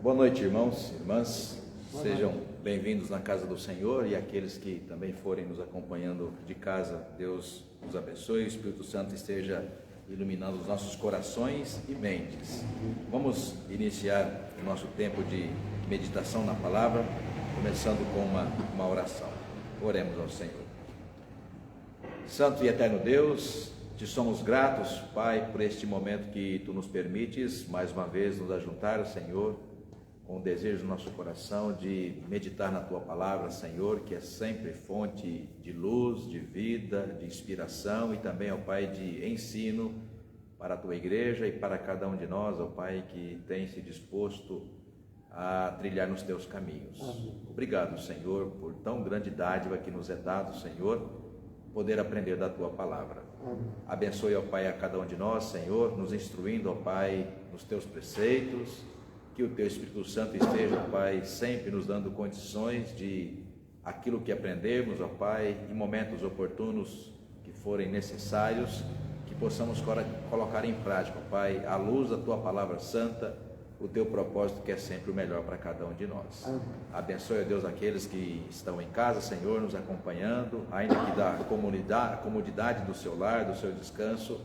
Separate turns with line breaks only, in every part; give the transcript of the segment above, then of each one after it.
Boa noite, irmãos e irmãs. Sejam bem-vindos na casa do Senhor, e aqueles que também forem nos acompanhando de casa, Deus nos abençoe, o Espírito Santo esteja iluminando os nossos corações e mentes. Vamos iniciar o nosso tempo de meditação na palavra, começando com uma oração. Oremos ao Senhor. Santo e eterno Deus, te somos gratos, Pai, por este momento que Tu nos permites mais uma vez nos ajuntar, Senhor, com o desejo do nosso coração de meditar na Tua palavra, Senhor, que é sempre fonte de luz, de vida, de inspiração e também, ó Pai, de ensino para a Tua igreja e para cada um de nós, ó Pai, que tem se disposto a trilhar nos Teus caminhos. Amém. Obrigado, Senhor, por tão grande dádiva que nos é dado, Senhor, poder aprender da Tua palavra. Amém. Abençoe, ó Pai, a cada um de nós, Senhor, nos instruindo, ó Pai, nos Teus preceitos. Que o Teu Espírito Santo esteja, ó Pai, sempre nos dando condições de aquilo que aprendemos, ó Pai, em momentos oportunos que forem necessários, que possamos colocar em prática, ó Pai, à luz da Tua palavra santa, o Teu propósito, que é sempre o melhor para cada um de nós. Amém. Abençoe, ó Deus, aqueles que estão em casa, Senhor, nos acompanhando, ainda que da comodidade do seu lar, do seu descanso,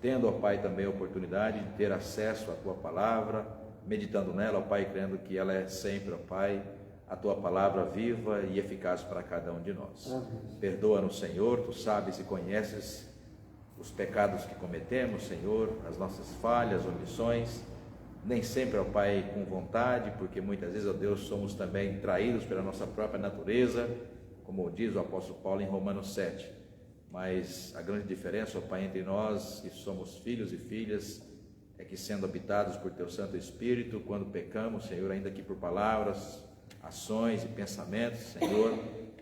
tendo, ó Pai, também a oportunidade de ter acesso à Tua palavra, meditando nela, ó Pai, crendo que ela é sempre, ó Pai, a Tua palavra viva e eficaz para cada um de nós. Perdoa-nos, Senhor, Tu sabes e conheces os pecados que cometemos, Senhor, as nossas falhas, omissões, nem sempre, ó Pai, com vontade, porque muitas vezes, ó Deus, somos também traídos pela nossa própria natureza, como diz o apóstolo Paulo em Romanos 7, mas a grande diferença, ó Pai, entre nós que somos filhos e filhas, é que, sendo habitados por Teu Santo Espírito, quando pecamos, Senhor, ainda que por palavras, ações e pensamentos, Senhor,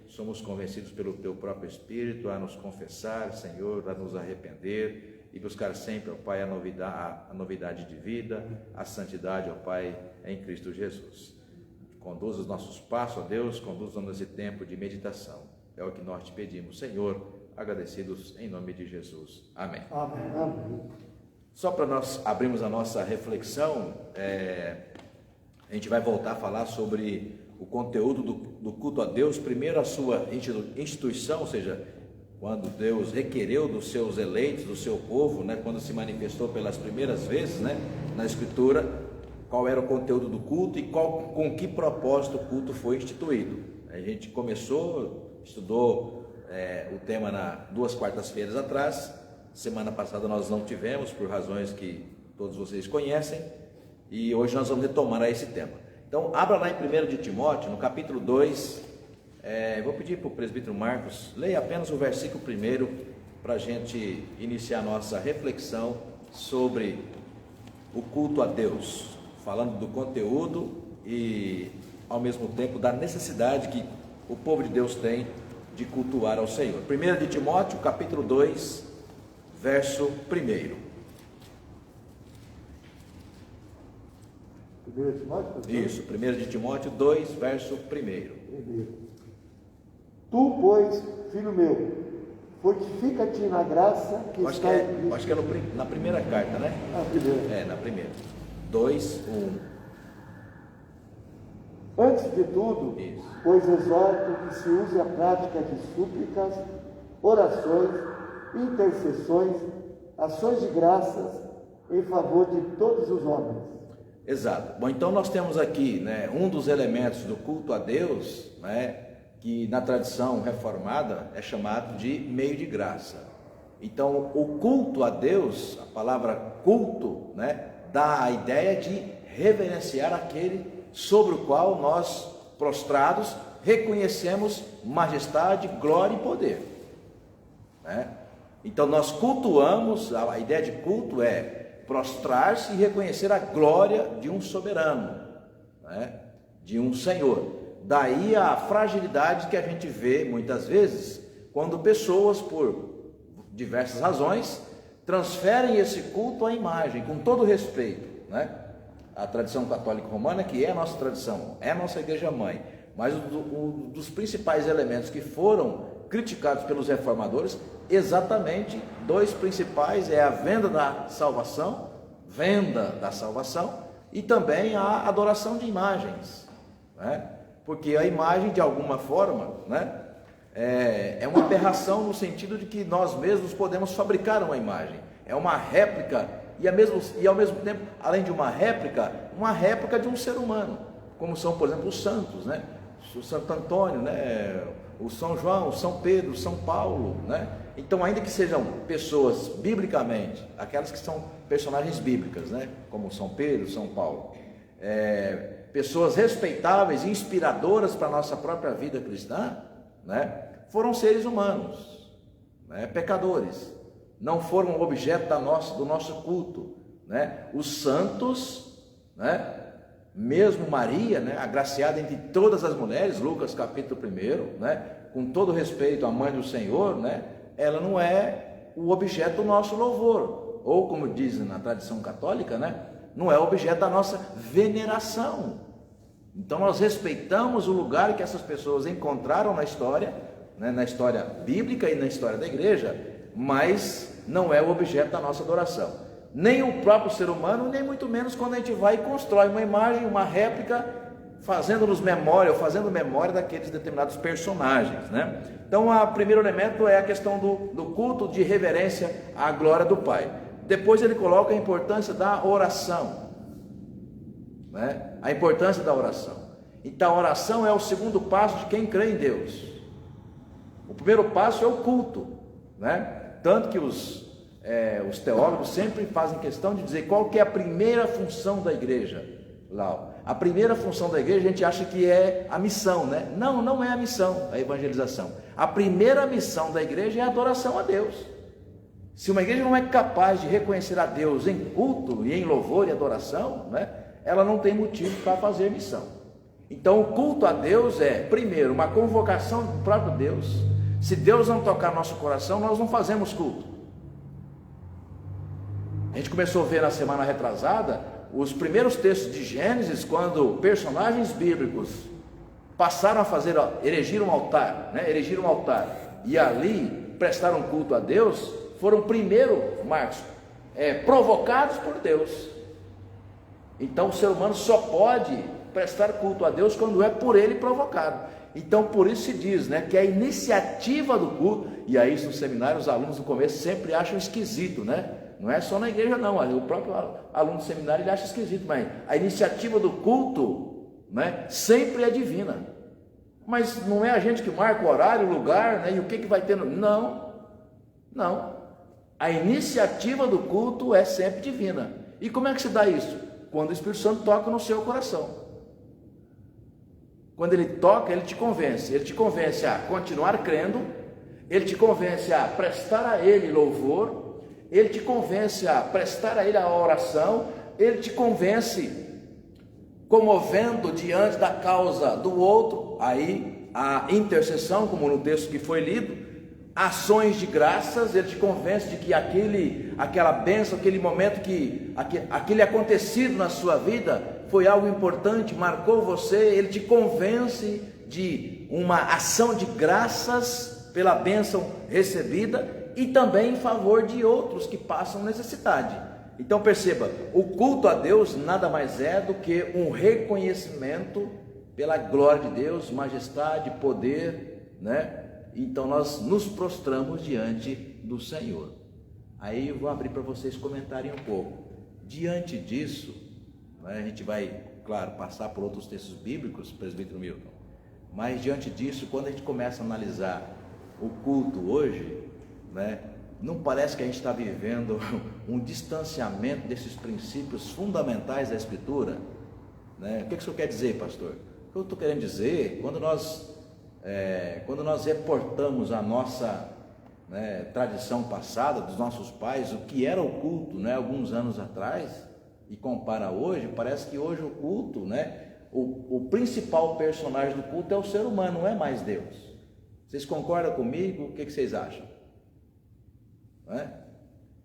somos convencidos pelo Teu próprio Espírito a nos confessar, Senhor, a nos arrepender e buscar sempre, ó Pai, a novidade de vida, a santidade, ó Pai, em Cristo Jesus. Conduz os nossos passos, ó Deus, conduz-nos nesse tempo de meditação. É o que nós Te pedimos, Senhor, agradecidos em nome de Jesus. Amém.
Amém. Amém.
Só para nós abrirmos a nossa reflexão, a gente vai voltar a falar sobre o conteúdo do culto a Deus, primeiro a sua instituição, ou seja, quando Deus requereu dos seus eleitos, do seu povo, né, quando se manifestou pelas primeiras vezes, né, na Escritura, qual era o conteúdo do culto e com que propósito o culto foi instituído. A gente estudou o tema 2 quartas-feiras atrás. Semana passada nós não tivemos, por razões que todos vocês conhecem, e hoje nós vamos retomar esse tema. Então, abra lá em 1 de Timóteo, no capítulo 2, vou pedir para o presbítero Marcos, leia apenas o versículo 1, para a gente iniciar a nossa reflexão sobre o culto a Deus, falando do conteúdo e, ao mesmo tempo, da necessidade que o povo de Deus tem de cultuar ao Senhor. 1 de Timóteo, capítulo 2, verso 1.
1 de Timóteo?
Isso, 1 de Timóteo 2, verso 1.
Tu, pois, filho meu, fortifica-te na graça que está em Cristo.
Acho que é na primeira carta, né?
Na primeira.
Na primeira. 2, 1.
Antes de tudo,
Isso.
pois exorto que se use a prática de súplicas, orações, intercessões, ações de graças em favor de todos os homens.
Exato. Bom, então nós temos aqui, né, um dos elementos do culto a Deus, né, que na tradição reformada é chamado de meio de graça. Então, o culto a Deus, a palavra culto, né, dá a ideia de reverenciar aquele sobre o qual nós, prostrados, reconhecemos majestade, glória e poder, né? Então nós cultuamos, a ideia de culto é prostrar-se e reconhecer a glória de um soberano, né? De um Senhor. Daí a fragilidade que a gente vê muitas vezes, quando pessoas, por diversas razões, transferem esse culto à imagem, com todo respeito, né? A tradição católica romana, que é a nossa tradição, é a nossa igreja mãe, mas um dos principais elementos que foram criticados pelos reformadores, exatamente dois principais, é a venda da salvação e também a adoração de imagens, né? Porque a imagem, de alguma forma, né, é uma aberração no sentido de que nós mesmos podemos fabricar uma imagem, é uma réplica, e ao mesmo tempo, além de uma réplica de um ser humano, como são, por exemplo, os santos, né? O Santo Antônio, né? O São João, o São Pedro, o São Paulo, né? Então, ainda que sejam pessoas biblicamente, aquelas que são personagens bíblicas, né? Como São Pedro, São Paulo, pessoas respeitáveis e inspiradoras para a nossa própria vida cristã, né? Foram seres humanos, né? Pecadores, não foram objeto do nosso culto, né? Os santos, né? Mesmo Maria, né? Agraciada entre todas as mulheres, Lucas capítulo 1, né? Com todo respeito à mãe do Senhor, né? Ela não é o objeto do nosso louvor, ou como dizem na tradição católica, né? Não é objeto da nossa veneração. Então nós respeitamos o lugar que essas pessoas encontraram na história, né? Na história bíblica e na história da igreja, mas não é o objeto da nossa adoração. Nem o próprio ser humano, nem muito menos quando a gente vai e constrói uma imagem, uma réplica, fazendo memória daqueles determinados personagens, né? Então, o primeiro elemento é a questão do culto de reverência à glória do Pai. Depois ele coloca a importância da oração, né? A importância da oração. Então, a oração é o segundo passo de quem crê em Deus. O primeiro passo é o culto, né? Tanto que os teólogos sempre fazem questão de dizer qual que é a primeira função da igreja. Lá, a primeira função da igreja a gente acha que é a missão, né? Não, não é a missão, a evangelização. A primeira missão da igreja é a adoração a Deus. Se uma igreja não é capaz de reconhecer a Deus em culto e em louvor e adoração, né? Ela não tem motivo para fazer missão. Então o culto a Deus é, primeiro, uma convocação do próprio Deus. Se Deus não tocar nosso coração, nós não fazemos culto. A gente começou a ver na semana retrasada os primeiros textos de Gênesis, quando personagens bíblicos passaram a erigir um altar, né? Erigir um altar, e ali prestaram culto a Deus, foram primeiro, Marcos, provocados por Deus. Então o ser humano só pode prestar culto a Deus quando é por ele provocado. Então por isso se diz, né, que a iniciativa do culto, e aí no seminário os alunos no começo sempre acham esquisito, né? Não é só na igreja não, o próprio aluno do seminário ele acha esquisito, mas a iniciativa do culto, né, sempre é divina. Mas não é a gente que marca o horário, o lugar, né, e o que vai ter Não. A iniciativa do culto é sempre divina. E como é que se dá isso? Quando o Espírito Santo toca no seu coração. Quando ele toca, ele te convence a continuar crendo, ele te convence a prestar a ele louvor, ele te convence a prestar a ele a oração, ele te convence, comovendo diante da causa do outro, aí a intercessão, como no texto que foi lido, ações de graças, ele te convence de que aquela bênção, aquele momento, aquele acontecido na sua vida foi algo importante, marcou você, ele te convence de uma ação de graças pela bênção recebida, e também em favor de outros que passam necessidade. Então perceba, o culto a Deus nada mais é do que um reconhecimento pela glória de Deus, majestade, poder, né? Então nós nos prostramos diante do Senhor. Aí eu vou abrir para vocês comentarem um pouco. Diante disso, né, a gente vai, claro, passar por outros textos bíblicos, presbítero Milton, mas diante disso, quando a gente começa a analisar o culto hoje, né, não parece que a gente está vivendo um distanciamento desses princípios fundamentais da Escritura, né? O que isso quer dizer, pastor? O que eu estou querendo dizer, quando nós reportamos a nossa, né, tradição passada, dos nossos pais, o que era o culto, né, alguns anos atrás, e compara hoje, parece que hoje o culto, né, o principal personagem do culto é o ser humano, não é mais Deus. Vocês concordam comigo? O que vocês acham?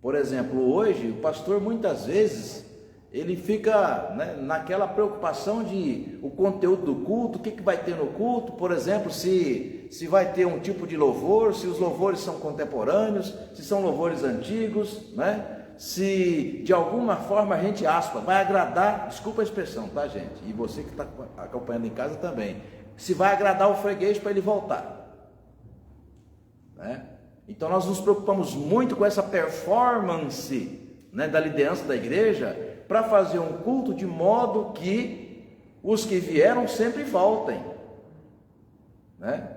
Por exemplo, hoje o pastor muitas vezes ele fica, né, naquela preocupação de o conteúdo do culto, o que vai ter no culto, por exemplo, se vai ter um tipo de louvor, se os louvores são contemporâneos, se são louvores antigos, né? Se de alguma forma a gente, vai agradar, desculpa a expressão, tá, gente? E você que está acompanhando em casa também, se vai agradar o freguês para ele voltar, né? Então nós nos preocupamos muito com essa performance, né, da liderança da igreja, para fazer um culto de modo que os que vieram sempre voltem, né?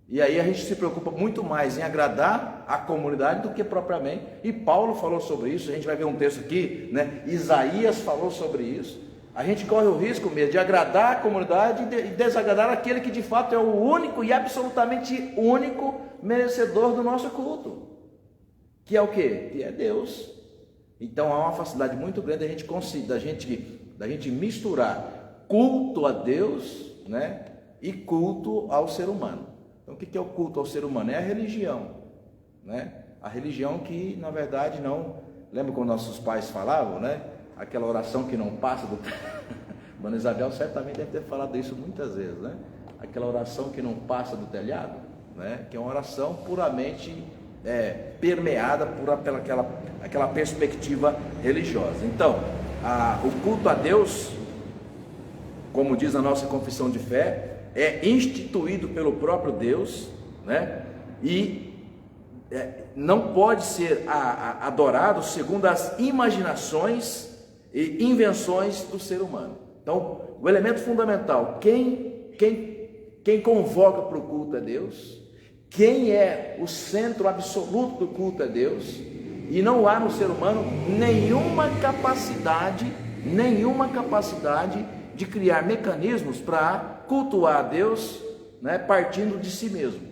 E aí a gente se preocupa muito mais em agradar a comunidade do que propriamente, e Paulo falou sobre isso, a gente vai ver um texto aqui, né? Isaías falou sobre isso. A gente corre o risco mesmo de agradar a comunidade e desagradar aquele que de fato é o único e absolutamente único merecedor do nosso culto, que é o quê? Que é Deus. Então há uma facilidade muito grande da gente misturar culto a Deus, né, e culto ao ser humano. Então o que é o culto ao ser humano? É a religião, né? A religião que na verdade não... Lembra quando nossos pais falavam, né? Aquela oração que não passa do... Mano Isabel certamente deve ter falado isso muitas vezes, né? Aquela oração que não passa do telhado, né? Que é uma oração puramente permeada pela aquela perspectiva religiosa. Então, o culto a Deus, como diz a nossa confissão de fé, é instituído pelo próprio Deus, né? E não pode ser adorado segundo as imaginações e invenções do ser humano. Então, o elemento fundamental, quem convoca para o culto é Deus, quem é o centro absoluto do culto é Deus, e não há no ser humano nenhuma capacidade de criar mecanismos para cultuar a Deus, né, partindo de si mesmo.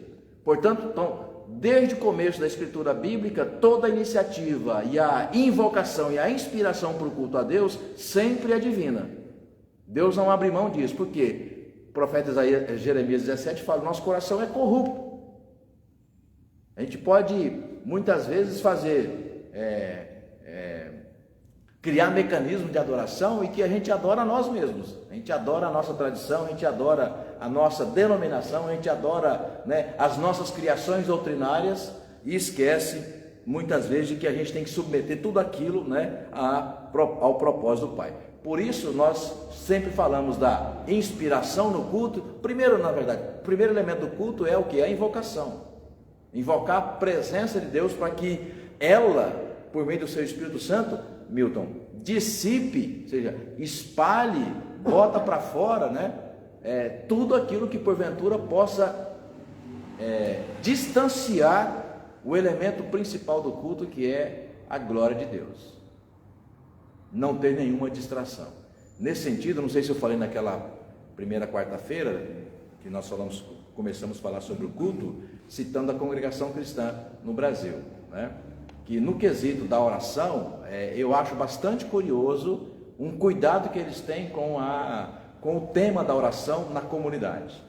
Portanto, então, desde o começo da escritura bíblica, toda a iniciativa e a invocação e a inspiração para o culto a Deus sempre é divina. Deus não abre mão disso, porque o profeta Jeremias 17 fala: nosso coração é corrupto. A gente pode muitas vezes criar mecanismos de adoração e que a gente adora a nós mesmos, a gente adora a nossa tradição, a gente adora a nossa denominação, a gente adora, né, as nossas criações doutrinárias, e esquece muitas vezes de que a gente tem que submeter tudo aquilo, né, ao propósito do Pai. Por isso nós sempre falamos da inspiração no culto. Primeiro, na verdade, o primeiro elemento do culto é o que? A invocação. Invocar a presença de Deus para que ela, por meio do seu Espírito Santo, Milton, dissipe, ou seja, espalhe, bota para fora, né, tudo aquilo que porventura possa distanciar o elemento principal do culto, que é a glória de Deus. Não ter nenhuma distração. Nesse sentido, não sei se eu falei naquela primeira quarta-feira que nós começamos a falar sobre o culto, citando a congregação cristã no Brasil, né? Que no quesito da oração, eu acho bastante curioso um cuidado que eles têm com o tema da oração na comunidade,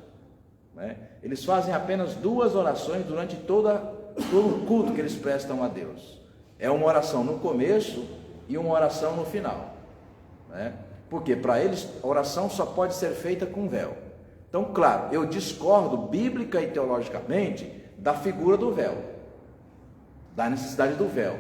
né? Eles fazem apenas 2 orações durante todo o culto que eles prestam a Deus. É uma oração no começo e uma oração no final, né? Porque para eles a oração só pode ser feita com véu. Então, claro, eu discordo bíblica e teologicamente da figura do véu, da necessidade do véu,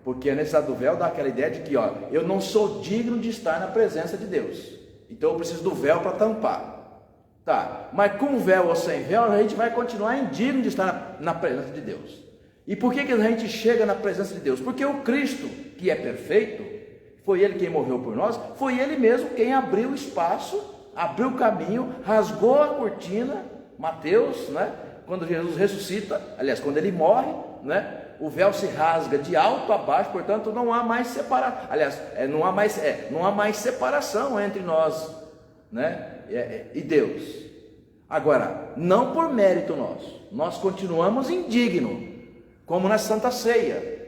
porque a necessidade do véu dá aquela ideia de que, eu não sou digno de estar na presença de Deus, então eu preciso do véu para tampar, tá? Mas com véu ou sem véu, a gente vai continuar indigno de estar na presença de Deus. E por que a gente chega na presença de Deus? Porque o Cristo, que é perfeito, foi Ele quem morreu por nós, foi Ele mesmo quem abriu o espaço, abriu o caminho, rasgou a cortina. Mateus, né? Quando Jesus ressuscita, aliás, quando Ele morre, né? O véu se rasga de alto a baixo, portanto não há mais separação. Aliás, não há mais separação entre nós, né, e Deus. Agora, não por mérito nosso, nós continuamos indignos, como na Santa Ceia.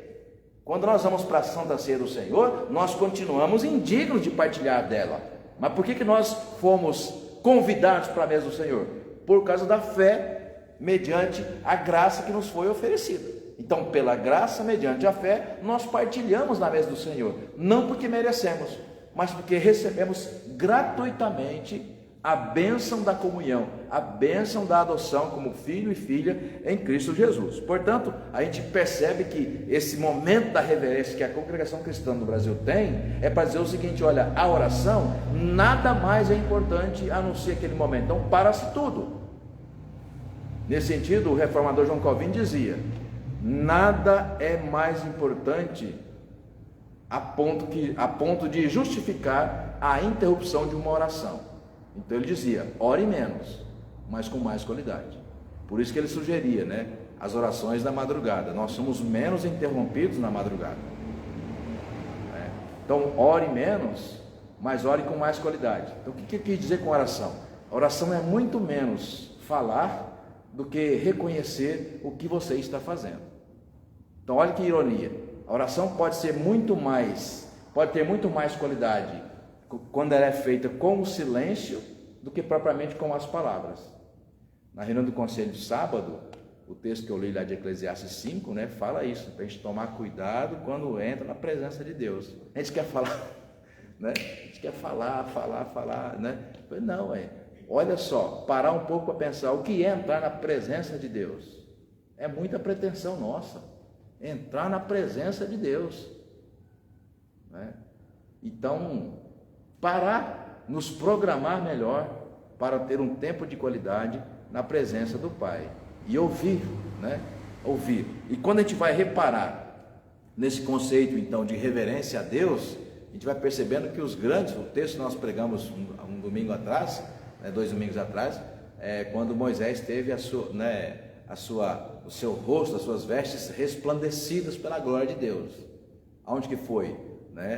Quando nós vamos para a Santa Ceia do Senhor, nós continuamos indignos de partilhar dela. Mas por que nós fomos convidados para a mesa do Senhor? Por causa da fé, mediante a graça que nos foi oferecida. Então, pela graça, mediante a fé, nós partilhamos na mesa do Senhor, não porque merecemos, mas porque recebemos gratuitamente a bênção da comunhão, a bênção da adoção como filho e filha em Cristo Jesus. Portanto, a gente percebe que esse momento da reverência que a congregação cristã no Brasil tem, é para dizer o seguinte: olha, a oração nada mais é importante a não ser aquele momento. Então, para-se tudo. Nesse sentido, o reformador João Calvino dizia: nada é mais importante a ponto de justificar a interrupção de uma oração. Então ele dizia: ore menos, mas com mais qualidade. Por isso que ele sugeria, né, as orações da madrugada. Nós somos menos interrompidos na madrugada. Então ore menos, mas ore com mais qualidade. Então o que eu quis dizer com oração? A oração é muito menos falar do que reconhecer o que você está fazendo. Então olha que ironia. A oração pode ter muito mais qualidade quando ela é feita com o silêncio do que propriamente com as palavras. Na reunião do conselho de sábado, o texto que eu li lá de Eclesiastes 5, né, fala isso, para a gente tomar cuidado quando entra na presença de Deus. A gente quer falar, né? A gente quer falar, né? Não, olha só, parar um pouco para pensar o que é entrar na presença de Deus. É muita pretensão nossa, entrar na presença de Deus, né? Então, parar, nos programar melhor para ter um tempo de qualidade na presença do Pai e ouvir, né? Ouvir. E quando a gente vai reparar nesse conceito então de reverência a Deus, a gente vai percebendo que os grandes, o texto que nós pregamos um domingo atrás, 2 domingos atrás, quando Moisés teve o seu rosto, as suas vestes resplandecidas pela glória de Deus. Aonde que foi?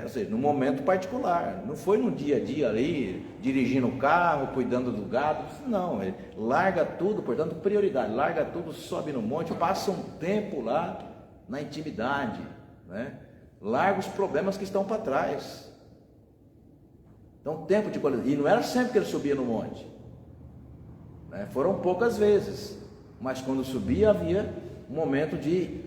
Ou seja, num momento particular, não foi no dia a dia ali, dirigindo o carro, cuidando do gado, não, ele larga tudo, portanto, prioridade, larga tudo, sobe no monte, passa um tempo lá na intimidade, né? Larga os problemas que estão para trás. Então, tempo de qualidade, e não era sempre que ele subia no monte, né? Foram poucas vezes, mas quando subia havia um momento de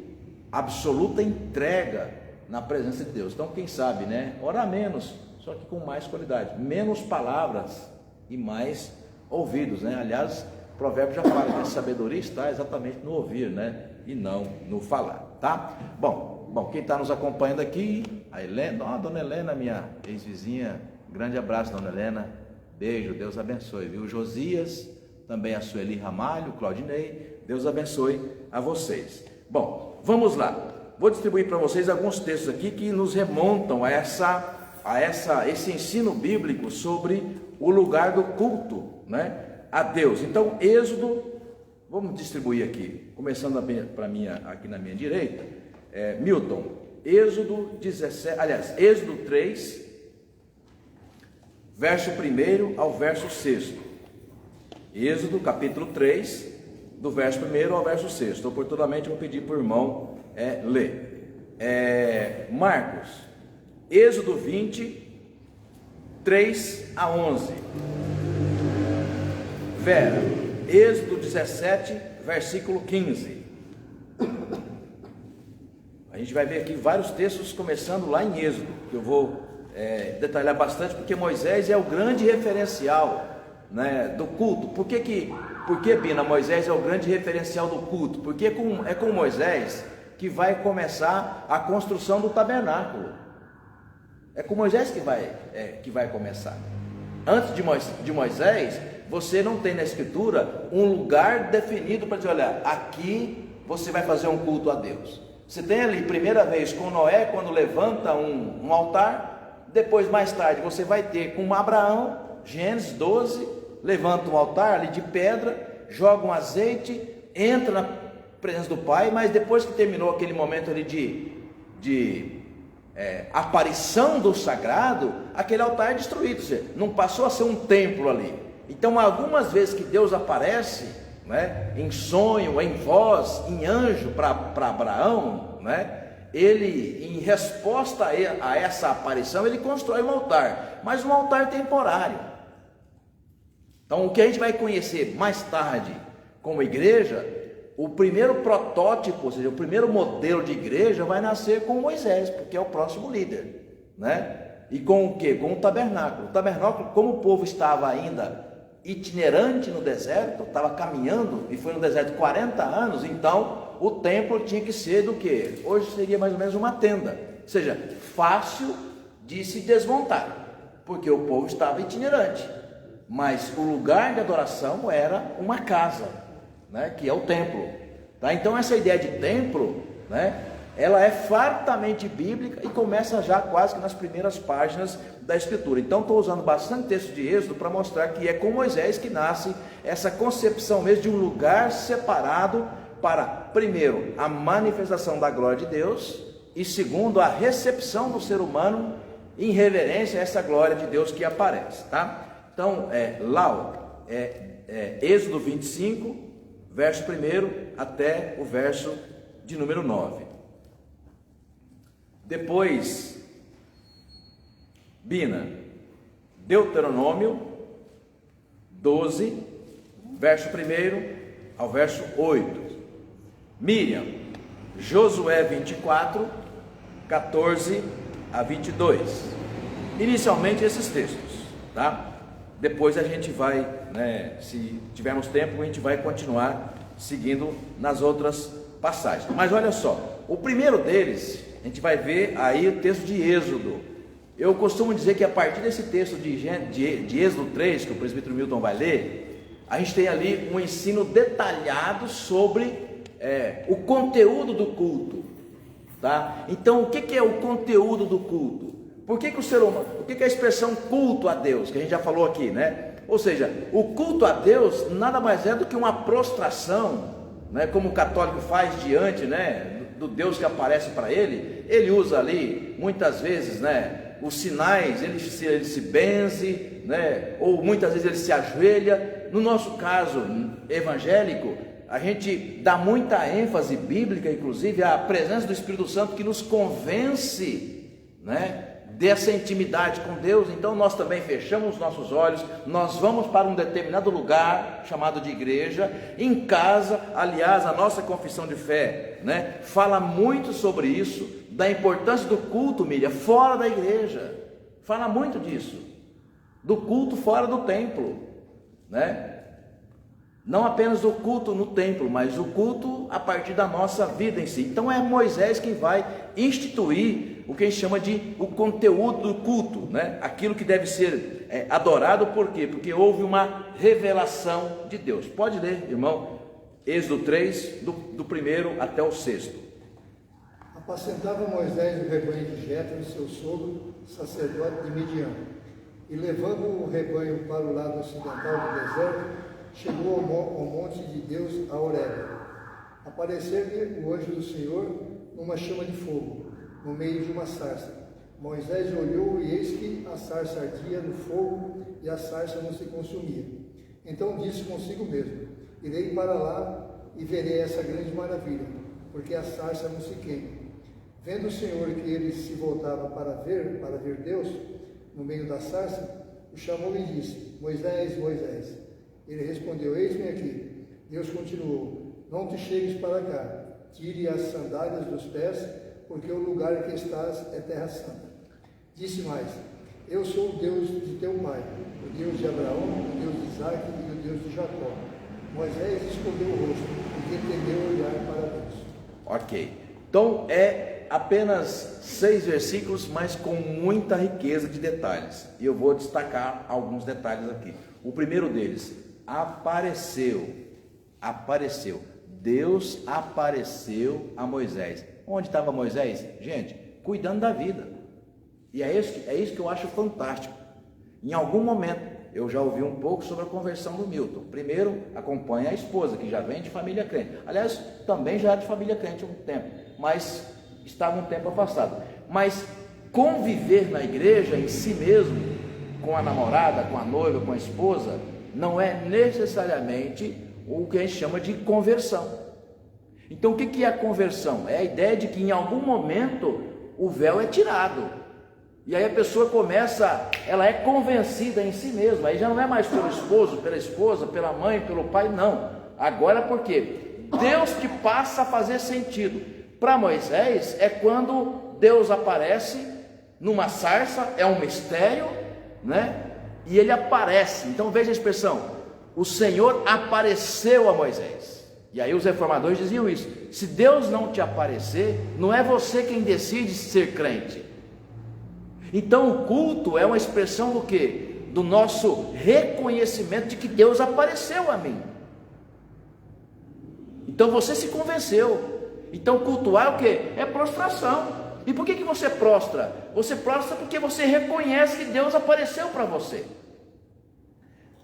absoluta entrega na presença de Deus. Então, quem sabe, né, orar menos, só que com mais qualidade, menos palavras e mais ouvidos, né? Aliás, o provérbio já fala que a sabedoria está exatamente no ouvir, né, e não no falar, tá? Bom, quem está nos acompanhando aqui, a Helena, a dona Helena, minha ex-vizinha, grande abraço, dona Helena, beijo, Deus abençoe, viu? Josias, também a Sueli Ramalho, Claudinei, Deus abençoe a vocês. Bom, vamos lá. Vou distribuir para vocês alguns textos aqui que nos remontam a esse ensino bíblico sobre o lugar do culto, né, a Deus. Então, Êxodo, vamos distribuir aqui, começando aqui na minha direita, Milton, Êxodo 3, verso 1 ao verso 6. Êxodo capítulo 3, do verso 1 ao verso 6. Oportunamente vou pedir para o irmão ler. Marcos, Êxodo 20, 3 a 11. Vera, Êxodo 17, versículo 15. A gente vai ver aqui vários textos começando lá em Êxodo, que eu vou detalhar bastante, porque Moisés é o grande referencial, né, do culto. Por que, Bina, Moisés é o grande referencial do culto? Porque é com Moisés que vai começar a construção do tabernáculo. É com Moisés que vai começar. Antes de Moisés, você não tem na Escritura um lugar definido para dizer, olha, aqui você vai fazer um culto a Deus. Você tem ali, primeira vez, com Noé, quando levanta um altar. Depois, mais tarde, você vai ter com Abraão, Gênesis 12, levanta um altar ali de pedra, joga um azeite, entra na presença do Pai, mas depois que terminou aquele momento ali de aparição do sagrado, aquele altar é destruído, ou seja, não passou a ser um templo ali. Então, algumas vezes que Deus aparece, né, em sonho, em voz, em anjo para Abraão, né, ele, em resposta a essa aparição, ele constrói um altar, mas um altar temporário. Então, o que a gente vai conhecer mais tarde como igreja, o primeiro protótipo, ou seja, o primeiro modelo de igreja vai nascer com Moisés, porque é o próximo líder, né? E com o quê? Com o tabernáculo. O tabernáculo, como o povo estava ainda itinerante no deserto, estava caminhando e foi no deserto 40 anos, então o templo tinha que ser do que? Hoje seria mais ou menos uma tenda, ou seja, fácil de se desmontar, porque o povo estava itinerante, mas o lugar de adoração era uma casa, né, que é o templo, tá? Então essa ideia de templo, né, ela é fartamente bíblica e começa já quase que nas primeiras páginas da Escritura. Então estou usando bastante texto de Êxodo para mostrar que é com Moisés que nasce essa concepção mesmo de um lugar separado para, primeiro, a manifestação da glória de Deus e, segundo, a recepção do ser humano em reverência a essa glória de Deus que aparece, tá? Então, Êxodo 25, verso 1 até o verso de número 9. Depois, Bina, Deuteronômio 12, verso 1 ao verso 8. Miriam, Josué 24, 14 a 22. Inicialmente esses textos, tá? Depois a gente vai, né, se tivermos tempo, a gente vai continuar seguindo nas outras passagens. Mas olha só, o primeiro deles, a gente vai ver aí o texto de Êxodo. Eu costumo dizer que a partir desse texto de Êxodo 3, que o presbítero Milton vai ler, a gente tem ali um ensino detalhado sobre o conteúdo do culto, tá? Então, o que é o conteúdo do culto? Por que o ser humano, o que é a expressão culto a Deus, que a gente já falou aqui, né? Ou seja, o culto a Deus nada mais é do que uma prostração, né? Como o católico faz diante, né, do Deus que aparece para ele. Ele usa ali, muitas vezes, né, os sinais, ele se benze, né, ou muitas vezes ele se ajoelha. No nosso caso evangélico, a gente dá muita ênfase bíblica, inclusive, à presença do Espírito Santo que nos convence, né, dessa intimidade com Deus. Então nós também fechamos os nossos olhos, nós vamos para um determinado lugar chamado de igreja, em casa. Aliás, a nossa confissão de fé, né, fala muito sobre isso, da importância do culto, Miriam, fora da igreja. Fala muito disso, do culto fora do templo, né? Não apenas o culto no templo, mas o culto a partir da nossa vida em si. Então é Moisés quem vai instituir o que a gente chama de o conteúdo do culto, né? Aquilo que deve ser adorado. Por quê? Porque houve uma revelação de Deus. Pode ler, irmão, Êxodo 3, do 1 até o 6.
Apacentava Moisés o rebanho de Jetro, seu sogro, sacerdote de Midian, e levando o rebanho para o lado ocidental do deserto, chegou ao monte de Deus, a Horebe. Apareceu-lhe o anjo do Senhor numa chama de fogo, no meio de uma sarça. Moisés olhou e eis que a sarça ardia no fogo e a sarça não se consumia. Então disse consigo mesmo: irei para lá e verei essa grande maravilha, porque a sarça não se queima. Vendo o Senhor que ele se voltava para ver Deus no meio da sarça, o chamou e disse: Moisés, Moisés. Ele respondeu: eis-me aqui. Deus continuou: não te chegues para cá, tire as sandálias dos pés, porque o lugar que estás é terra santa. Disse mais: eu sou o Deus de teu pai, o Deus de Abraão, o Deus de Isaque e o Deus de Jacó. Moisés escondeu o rosto, porque temeu olhar para Deus.
Ok, então é apenas 6 versículos, mas com muita riqueza de detalhes, e eu vou destacar alguns detalhes aqui. O primeiro deles: apareceu, Deus apareceu a Moisés. Onde estava Moisés? Gente, cuidando da vida. E é isso que eu acho fantástico. Em algum momento, eu já ouvi um pouco sobre a conversão do Milton. Primeiro, acompanha a esposa, que já vem de família crente. Aliás, também já é de família crente há um tempo, mas estava um tempo afastado. Mas conviver na igreja em si mesmo, com a namorada, com a noiva, com a esposa, não é necessariamente o que a gente chama de conversão. Então o que é a conversão? É a ideia de que em algum momento o véu é tirado, e aí a pessoa começa, ela é convencida em si mesma, aí já não é mais pelo esposo, pela esposa, pela mãe, pelo pai, não. Agora porque Deus que passa a fazer sentido. Para Moisés é quando Deus aparece numa sarça, é um mistério, né? E ele aparece. Então veja a expressão: O Senhor apareceu a Moisés. E aí os reformadores diziam isso: se Deus não te aparecer, não é você quem decide ser crente. Então o culto é uma expressão do quê? Do nosso reconhecimento de que Deus apareceu a mim. Então você se convenceu. Então cultuar é o quê? É prostração. E por que você prostra? Você prostra porque você reconhece que Deus apareceu para você.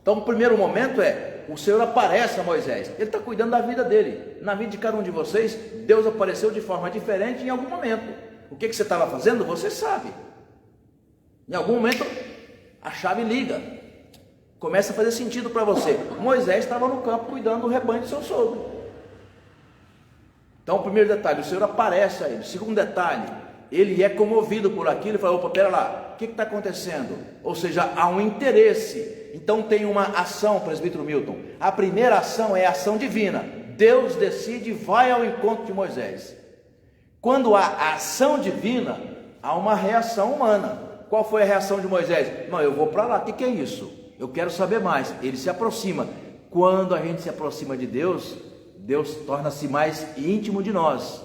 Então o primeiro momento é: o Senhor aparece a Moisés. Ele está cuidando da vida dele. Na vida de cada um de vocês, Deus apareceu de forma diferente em algum momento. O que você estava fazendo, você sabe. Em algum momento a chave liga, começa a fazer sentido para você. Moisés estava no campo cuidando do rebanho de seu sogro. Então o primeiro detalhe, o Senhor aparece a ele. O segundo detalhe, ele é comovido por aquilo e fala: opa, pera lá, o que está acontecendo? Ou seja, há um interesse. Então tem uma ação, presbítero Milton. A primeira ação é a ação divina. Deus decide e vai ao encontro de Moisés. Quando há ação divina, há uma reação humana. Qual foi a reação de Moisés? Não, eu vou para lá, o que é isso? Eu quero saber mais. Ele se aproxima. Quando a gente se aproxima de Deus, Deus torna-se mais íntimo de nós.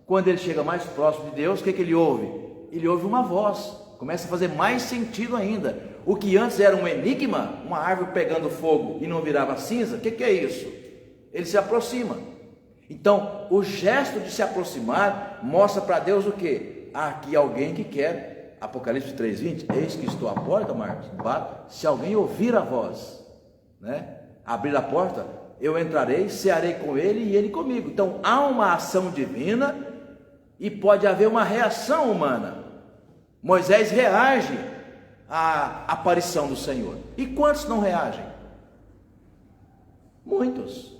Quando ele chega mais próximo de Deus, o que ele ouve? Ele ouve uma voz, começa a fazer mais sentido ainda. O que antes era um enigma, uma árvore pegando fogo e não virava cinza, o que é isso? Ele se aproxima. Então, o gesto de se aproximar mostra para Deus o quê? Há aqui alguém que quer. Apocalipse 3:20, eis que estou à porta, Marcos, bato, se alguém ouvir a voz, né? Abrir a porta, eu entrarei, cearei com ele e ele comigo. Então há uma ação divina e pode haver uma reação humana. Moisés reage à aparição do Senhor. E quantos não reagem? Muitos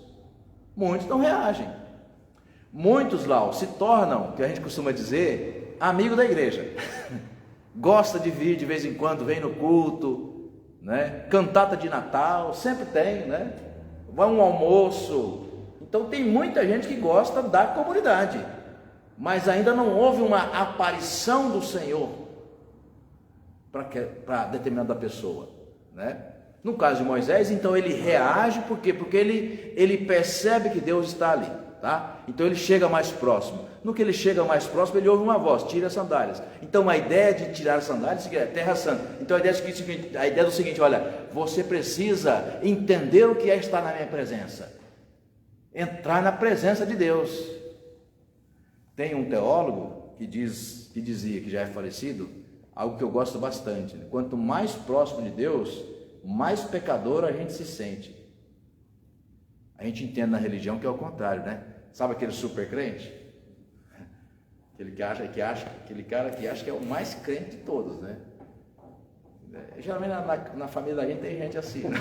não reagem. Muitos lá se tornam, que a gente costuma dizer, amigo da igreja. Gosta de vir de vez em quando, vem no culto, né? Cantata de Natal, sempre tem, né? Vai um almoço. Então tem muita gente que gosta da comunidade, mas ainda não houve uma aparição do Senhor para determinada pessoa, né? No caso de Moisés, então ele reage, por quê? Porque ele percebe que Deus está ali, tá? Então ele chega mais próximo. No que ele chega mais próximo, ele ouve uma voz: tira as sandálias. Então a ideia de tirar as sandálias é terra santa. Então a ideia é do seguinte: olha, você precisa entender o que é estar na minha presença, entrar na presença de Deus. Tem um teólogo que dizia, que já é falecido, algo que eu gosto bastante: quanto mais próximo de Deus, mais pecador a gente se sente. A gente entende na religião que é o contrário, né? Sabe aquele super crente? Aquele cara que acha que é o mais crente de todos, né? Geralmente na família da gente tem gente assim, né?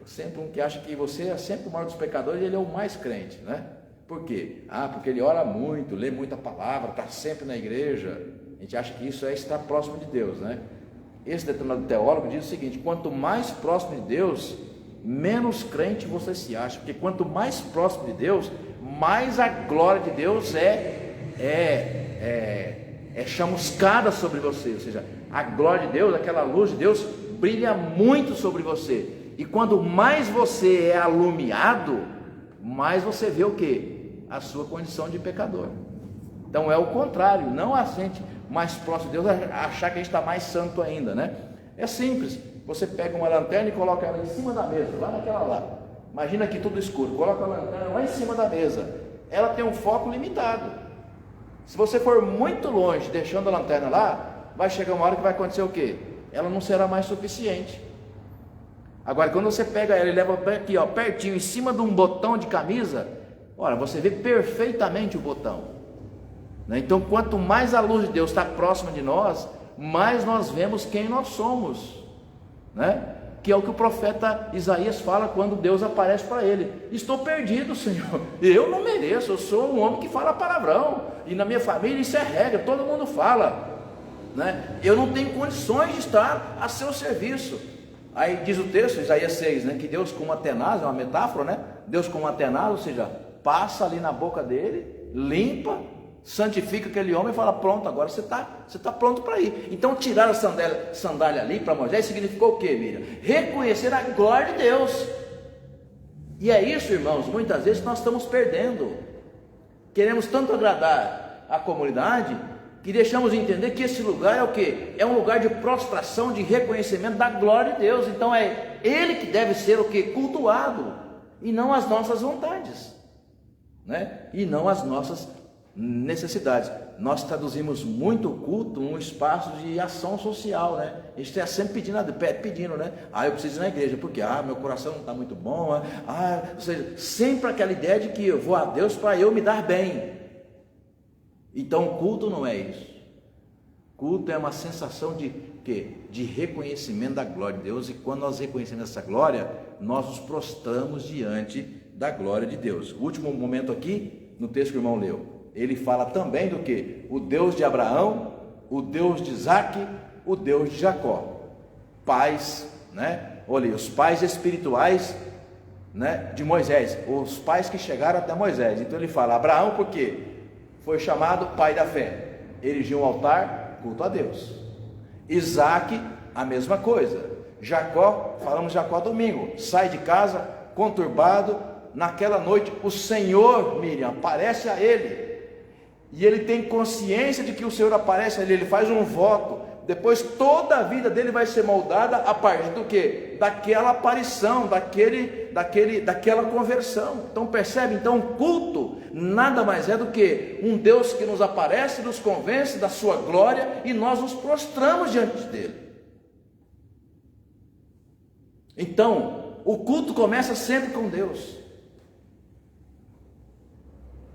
Sempre um que acha que você é sempre o maior dos pecadores e ele é o mais crente, né? Por quê? Porque ele ora muito, lê muita palavra, está sempre na igreja. A gente acha que isso é estar próximo de Deus, né? Esse determinado teólogo diz o seguinte: quanto mais próximo de Deus, menos crente você se acha, porque quanto mais próximo de Deus, mais a glória de Deus é chamuscada sobre você. Ou seja, a glória de Deus, aquela luz de Deus brilha muito sobre você. E quando mais você é alumiado, mais você vê o quê? A sua condição de pecador. Então é o contrário, não a gente mais próximo de Deus achar que a gente está mais santo ainda, né? É simples. Você pega uma lanterna e coloca ela em cima da mesa, lá naquela lá. Imagina aqui tudo escuro, coloca a lanterna lá em cima da mesa. Ela tem um foco limitado. Se você for muito longe, deixando a lanterna lá, vai chegar uma hora que vai acontecer o quê? Ela não será mais suficiente. Agora, quando você pega ela e leva aqui, ó, pertinho, em cima de um botão de camisa, olha, você vê perfeitamente o botão, né? Então, quanto mais a luz de Deus está próxima de nós, mais nós vemos quem nós somos, né? Que é o que o profeta Isaías fala quando Deus aparece para ele: estou perdido, Senhor, eu não mereço, eu sou um homem que fala palavrão, e na minha família isso é regra, todo mundo fala, né? Eu não tenho condições de estar a seu serviço. Aí diz o texto, Isaías 6, né, que Deus com uma tenaz, é uma metáfora, né? Deus com uma tenaz, ou seja, passa ali na boca dele, limpa, santifica aquele homem e fala: pronto, agora você está pronto para ir. Então tirar a sandália ali para Moisés significou o que, Miriam? Reconhecer a glória de Deus. E é isso, irmãos, muitas vezes nós estamos perdendo. Queremos tanto agradar a comunidade que deixamos de entender que esse lugar é o quê? É um lugar de prostração, de reconhecimento da glória de Deus. Então é Ele que deve ser o quê? Cultuado, e não as nossas vontades, né? E não as nossas necessidades. Nós traduzimos muito o culto um espaço de ação social, né? A gente está sempre pedindo, né? Eu preciso ir na igreja, porque meu coração não está muito bom, ou seja, sempre aquela ideia de que eu vou a Deus para eu me dar bem. Então o culto não é isso. Culto é uma sensação de quê? De reconhecimento da glória de Deus, e quando nós reconhecemos essa glória, nós nos prostramos diante da glória de Deus. O último momento aqui, no texto que o irmão leu, ele fala também do que? O Deus de Abraão, o Deus de Isaac, o Deus de Jacó. Pais, né? Olha, os pais espirituais, né, de Moisés, os pais que chegaram até Moisés. Então ele fala, Abraão, porque foi chamado pai da fé, erigiu um altar, culto a Deus. Isaac, a mesma coisa. Jacó, falamos Jacó domingo, sai de casa conturbado. Naquela noite o Senhor, Miriam, aparece a ele, e ele tem consciência de que o Senhor aparece a ele, ele faz um voto. Depois toda a vida dele vai ser moldada a partir do quê? Daquela aparição, daquela conversão. Então percebe? Então o culto nada mais é do que um Deus que nos aparece, nos convence da sua glória, e nós nos prostramos diante dele. Então o culto começa sempre com Deus.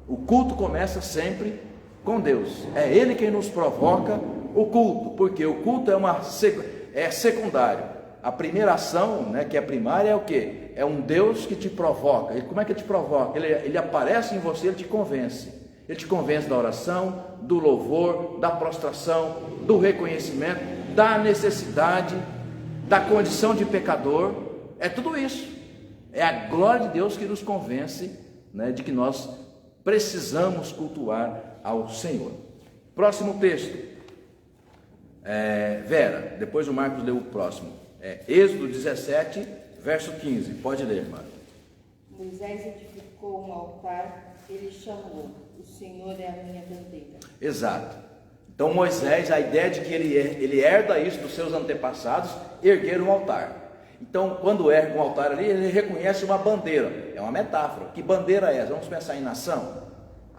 O culto começa sempre com Deus. É Ele quem nos provoca o culto, porque o culto é secundário. A primeira ação, né, que é primária, é o quê? É um Deus que te provoca. E como é que ele te provoca? Ele aparece em você, ele te convence. Ele te convence da oração, do louvor, da prostração, do reconhecimento, da necessidade, da condição de pecador. É tudo isso. É a glória de Deus que nos convence, né, de que nós precisamos cultuar ao Senhor. Próximo texto, Vera, depois o Marcos leu o próximo, Êxodo 17, verso 15, pode ler, irmã.
Moisés edificou um altar, ele chamou, o Senhor é a minha bandeira.
Exato. Então Moisés, a ideia de que ele herda isso dos seus antepassados, erguer um altar. Então, quando ergue um altar ali, ele reconhece uma bandeira. É uma metáfora. Que bandeira é essa? Vamos pensar em nação,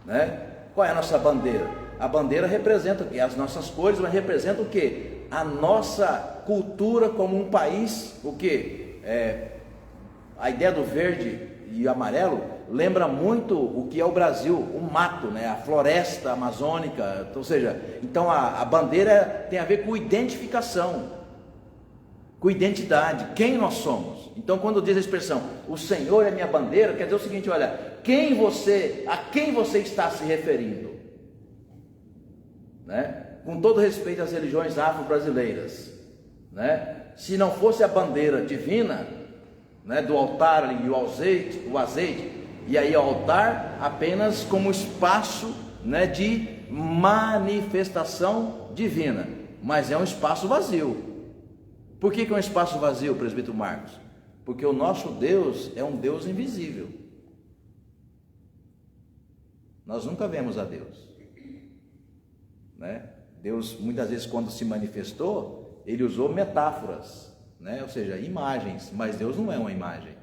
né? Qual é a nossa bandeira? A bandeira representa o quê? As nossas cores, mas representa o quê? A nossa cultura como um país. O quê? A ideia do verde e amarelo lembra muito o que é o Brasil, o mato, né? A floresta amazônica. Ou seja, então a bandeira tem a ver com identificação, com identidade, quem nós somos. Então quando diz a expressão, o Senhor é minha bandeira, quer dizer o seguinte, olha, a quem você está se referindo, né? Com todo respeito às religiões afro-brasileiras, né? Se não fosse a bandeira divina, né, do altar ali, o azeite, e aí o altar apenas como espaço, né, de manifestação divina, mas é um espaço vazio. Por que é um espaço vazio, presbítero Marcos? Porque o nosso Deus é um Deus invisível. Nós nunca vemos a Deus, né? Deus, muitas vezes, quando se manifestou, ele usou metáforas, né? Ou seja, imagens, mas Deus não é uma imagem,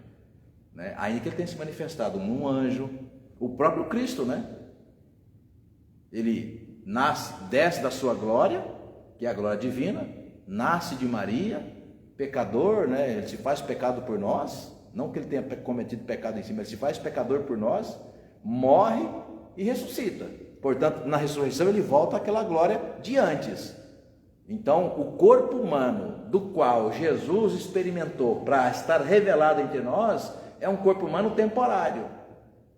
né? Ainda que ele tenha se manifestado um anjo, o próprio Cristo, né? Ele desce da sua glória, que é a glória divina, nasce de Maria, pecador, né? Ele se faz pecado por nós, não que ele tenha cometido pecado em si, mas ele se faz pecador por nós, morre e ressuscita. Portanto, na ressurreição ele volta àquela glória de antes. Então, o corpo humano do qual Jesus experimentou para estar revelado entre nós é um corpo humano temporário.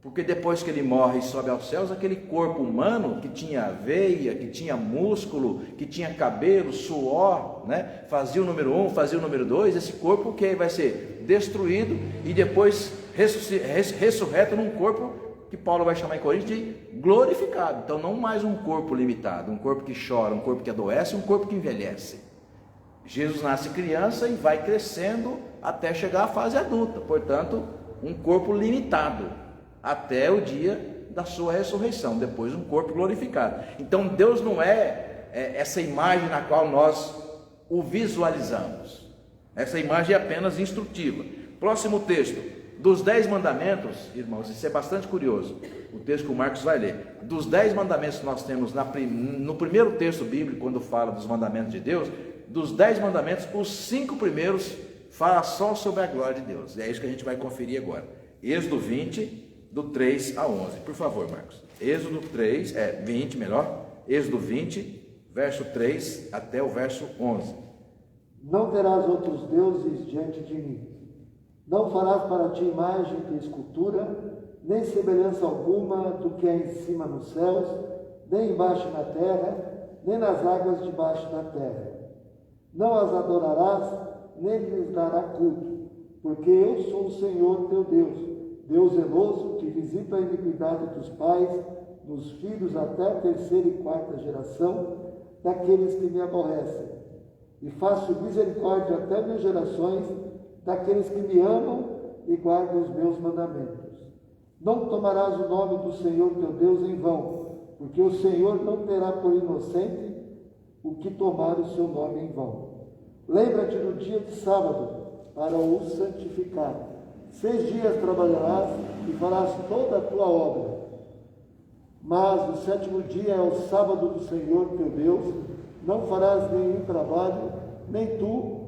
Porque depois que ele morre e sobe aos céus, aquele corpo humano que tinha veia, que tinha músculo, que tinha cabelo, suor, né? Fazia o número 1, fazia o número 2, esse corpo que vai ser destruído e depois ressurreto num corpo que Paulo vai chamar em Coríntios de glorificado. Então não mais um corpo limitado, um corpo que chora, um corpo que adoece, um corpo que envelhece. Jesus nasce criança e vai crescendo até chegar à fase adulta, portanto um corpo limitado, até o dia da sua ressurreição, depois um corpo glorificado. Então Deus não é essa imagem na qual nós o visualizamos. Essa imagem é apenas instrutiva. Próximo texto. Dos 10 mandamentos, irmãos, isso é bastante curioso, o texto que o Marcos vai ler. Dos 10 mandamentos que nós temos no primeiro texto bíblico, quando fala dos mandamentos de Deus, dos 10 mandamentos, os 5 primeiros falam só sobre a glória de Deus. É isso que a gente vai conferir agora. Êxodo 20, do 3 a 11. Por favor, Marcos. Êxodo 20 melhor. Êxodo 20, verso 3 até o verso 11.
Não terás outros deuses diante de mim. Não farás para ti imagem de escultura, nem semelhança alguma do que é em cima nos céus, nem embaixo na terra, nem nas águas debaixo da terra. Não as adorarás, nem lhes dará culto, porque eu sou o Senhor teu Deus, Deus zeloso, que visita a iniquidade dos pais, nos filhos até a 3ª e 4ª geração, daqueles que me aborrecem, e faço misericórdia até 1000 gerações, daqueles que me amam e guardam os meus mandamentos. Não tomarás o nome do Senhor teu Deus em vão, porque o Senhor não terá por inocente o que tomar o seu nome em vão. Lembra-te do dia de sábado, para o santificar. 6 dias trabalharás e farás toda a tua obra. Mas o 7º dia é o sábado do Senhor teu Deus, não farás nenhum trabalho, nem tu,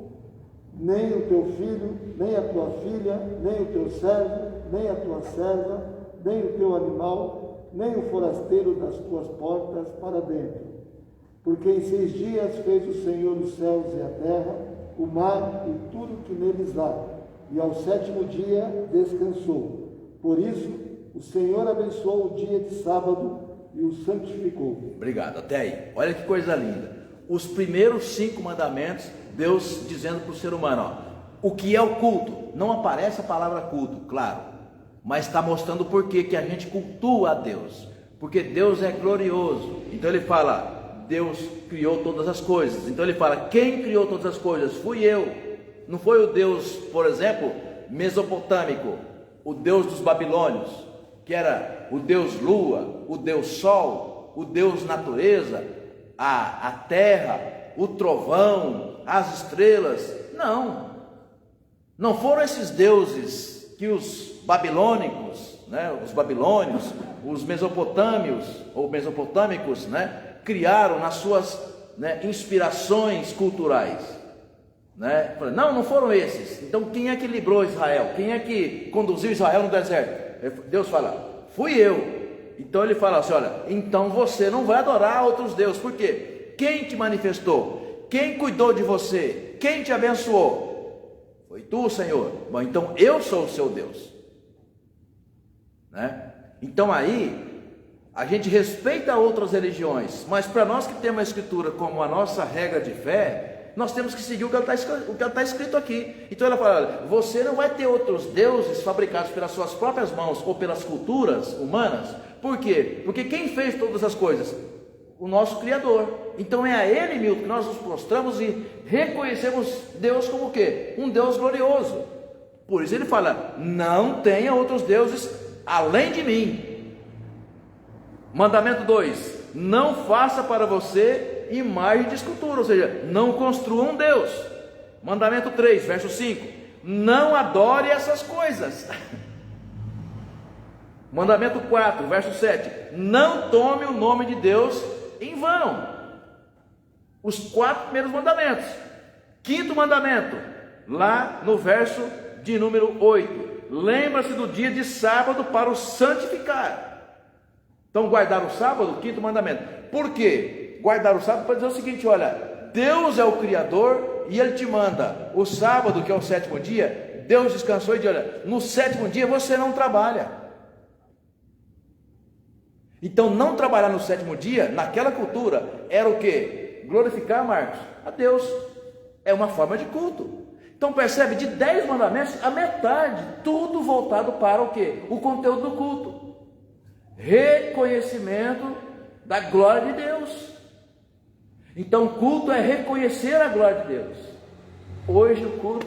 nem o teu filho, nem a tua filha, nem o teu servo, nem a tua serva, nem o teu animal, nem o forasteiro das tuas portas para dentro. Porque em 6 dias fez o Senhor os céus e a terra, o mar e tudo que neles há, e ao 7º dia descansou. Por isso, o Senhor abençoou o dia de sábado e o santificou.
Obrigado, até aí. Olha que coisa linda. Os primeiros 5 mandamentos, Deus dizendo para o ser humano, o que é o culto? Não aparece a palavra culto, claro, mas está mostrando por que a gente cultua a Deus, porque Deus é glorioso. Então ele fala, Deus criou todas as coisas. Então ele fala, quem criou todas as coisas? Fui eu. Não foi o Deus, por exemplo, mesopotâmico, o Deus dos babilônios, que era o Deus lua, o Deus sol, o Deus natureza, a terra, o trovão, as estrelas. Não foram esses deuses que os babilônicos, os babilônios, os mesopotâmios ou mesopotâmicos, criaram nas suas inspirações culturais, Não foram esses. Então quem é que livrou Israel? Quem é que conduziu Israel no deserto? Deus fala, fui eu. Então ele fala assim, olha, então você não vai adorar outros deuses. Por quê? Quem te manifestou? Quem cuidou de você? Quem te abençoou? Foi tu, Senhor. Bom, então eu sou o seu Deus, Então aí a gente respeita outras religiões, mas para nós que temos a Escritura como a nossa regra de fé, nós temos que seguir o que está escrito aqui. Então ela fala, olha, você não vai ter outros deuses fabricados pelas suas próprias mãos ou pelas culturas humanas. Por quê? Porque quem fez todas as coisas? O nosso Criador. Então é a Ele, Milton, que nós nos prostramos e reconhecemos Deus como o quê? Um Deus glorioso. Por isso ele fala, não tenha outros deuses além de mim. Mandamento 2, não faça para você imagem de escultura, ou seja, não construa um Deus. Mandamento 3, verso 5, não adore essas coisas. Mandamento 4, verso 7, não tome o nome de Deus em vão. Os 4 primeiros mandamentos. 5º mandamento, lá no verso de número 8, lembra-se do dia de sábado para o santificar. Então guardar o sábado, 5º mandamento. Por quê? Guardar o sábado para dizer o seguinte, olha, Deus é o Criador e Ele te manda o sábado, que é o 7º dia, Deus descansou e diz, olha, no 7º dia você não trabalha. Então não trabalhar no 7º dia, naquela cultura, era o quê? Glorificar, Marcos, a Deus. É uma forma de culto. Então percebe, de 10 mandamentos, a metade, tudo voltado para o quê? O conteúdo do culto. Reconhecimento da glória de Deus. Então culto é reconhecer a glória de Deus. Hoje o culto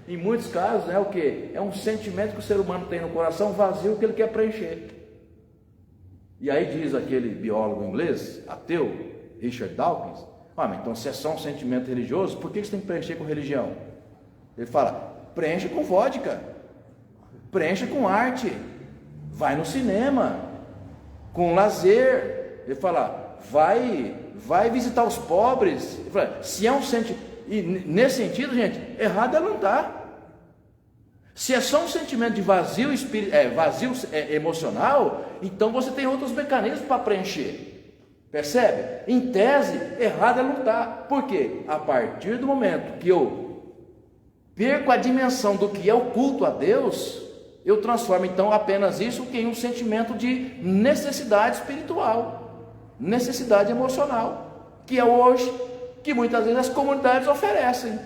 Em muitos casos é o que? É um sentimento que o ser humano tem no coração vazio que ele quer preencher. E aí diz aquele biólogo inglês, ateu, Richard Dawkins, mas então se é só um sentimento religioso, por que você tem que preencher com religião? Ele fala, preenche com vodka, preenche com arte, vai no cinema, com lazer. Ele fala, vai visitar os pobres. Ele fala, se é um sentimento, e nesse sentido, gente, errado é não estar. Se é só um sentimento de vazio emocional, então você tem outros mecanismos para preencher. Percebe? Em tese, errado é lutar. Por quê? A partir do momento que eu perco a dimensão do que é o culto a Deus, eu transformo então apenas isso em um sentimento de necessidade espiritual, necessidade emocional, que é hoje que muitas vezes as comunidades oferecem.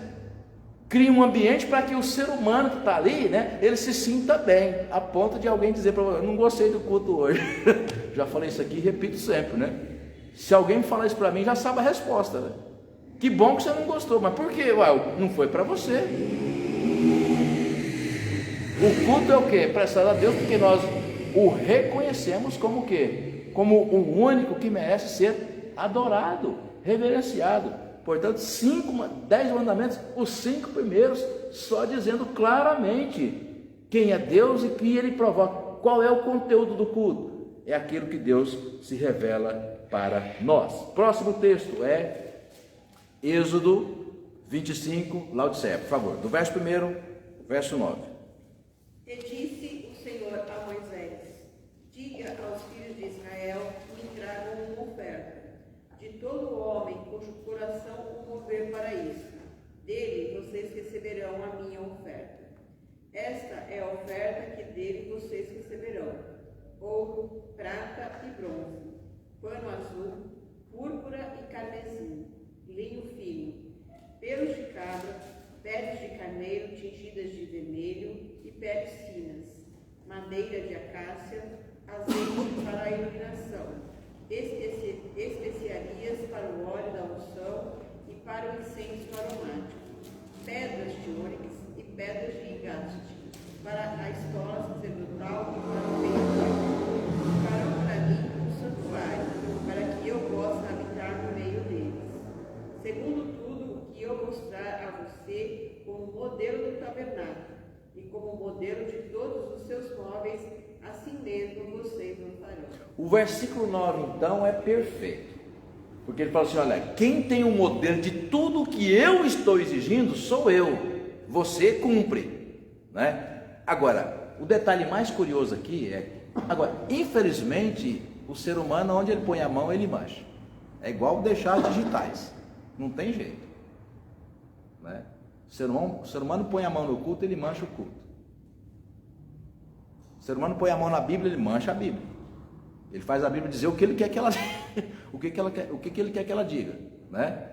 Cria um ambiente para que o ser humano que está ali, né, ele se sinta bem, a ponto de alguém dizer para você, eu não gostei do culto hoje. Já falei isso aqui e repito sempre, né? Se alguém me falar isso para mim, já sabe a resposta, né? Que bom que você não gostou, mas por quê? Ué, não foi para você. O culto é o quê? Prestar a Deus, porque nós o reconhecemos como o quê? Como o único que merece ser adorado, reverenciado. Portanto, 10 mandamentos, os 5 primeiros, só dizendo claramente quem é Deus e que ele provoca. Qual é o conteúdo do culto? É aquilo que Deus se revela para nós. Próximo texto é Êxodo 25, Laodiceia, por favor, do verso 1, verso 9.
E disse o Senhor a Moisés: diga aos filhos de Israel que me tragam uma oferta de todo homem cujo coração o mover para isso. Dele vocês receberão a minha oferta. Esta é a oferta que dele vocês receberão: ouro, prata e bronze, pano azul, púrpura e carmesim, linho fino, pelos de cabra, peles de carneiro tingidas de vermelho e peles finas, madeira de acácia, azeite para a iluminação, especiarias para o óleo da unção e para o incenso aromático, pedras de ônix e pedras de engaste, para a estola sacerdotal e para o feito, para mim o santuário, para que eu possa habitar no meio deles. Segundo tudo o que eu mostrar a você como modelo do tabernáculo e como modelo de todos os seus móveis, assim mesmo vocês o farão.
O versículo 9 então é perfeito, porque ele fala assim, olha, quem tem um modelo de tudo o que eu estou exigindo sou eu, você cumpre, né? Agora, o detalhe mais curioso aqui agora, infelizmente, o ser humano, onde ele põe a mão, ele mancha. É igual deixar as digitais, não tem jeito, né? O ser humano põe a mão no culto, ele mancha o culto. O ser humano põe a mão na Bíblia, ele mancha a Bíblia. Ele faz a Bíblia dizer o que ele quer que ela o que ele quer que ela diga, né?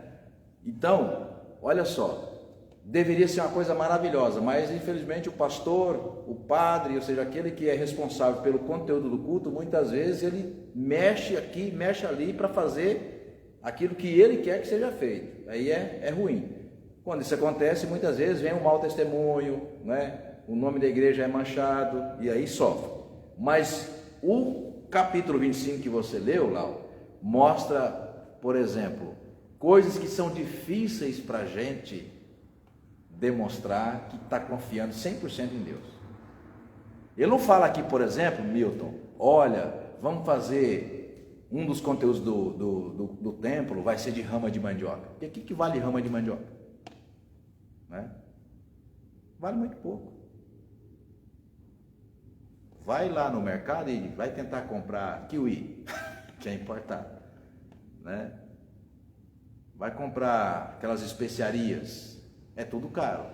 Então, olha só, deveria ser uma coisa maravilhosa, mas infelizmente o pastor, o padre, ou seja, aquele que é responsável pelo conteúdo do culto, muitas vezes ele mexe aqui, mexe ali para fazer aquilo que ele quer que seja feito. Aí é ruim. Quando isso acontece, muitas vezes vem um mau testemunho, né? O nome da igreja é manchado e aí sofre. Mas o capítulo 25 que você leu, Lau, mostra, por exemplo, coisas que são difíceis para a gente demonstrar que está confiando 100% em Deus. Ele não fala aqui, por exemplo, Milton, olha, vamos fazer um dos conteúdos do templo, vai ser de rama de mandioca. E o que vale rama de mandioca? Né? Vale muito pouco. Vai lá no mercado e vai tentar comprar kiwi, que é importado, né? Vai comprar aquelas especiarias, é tudo caro.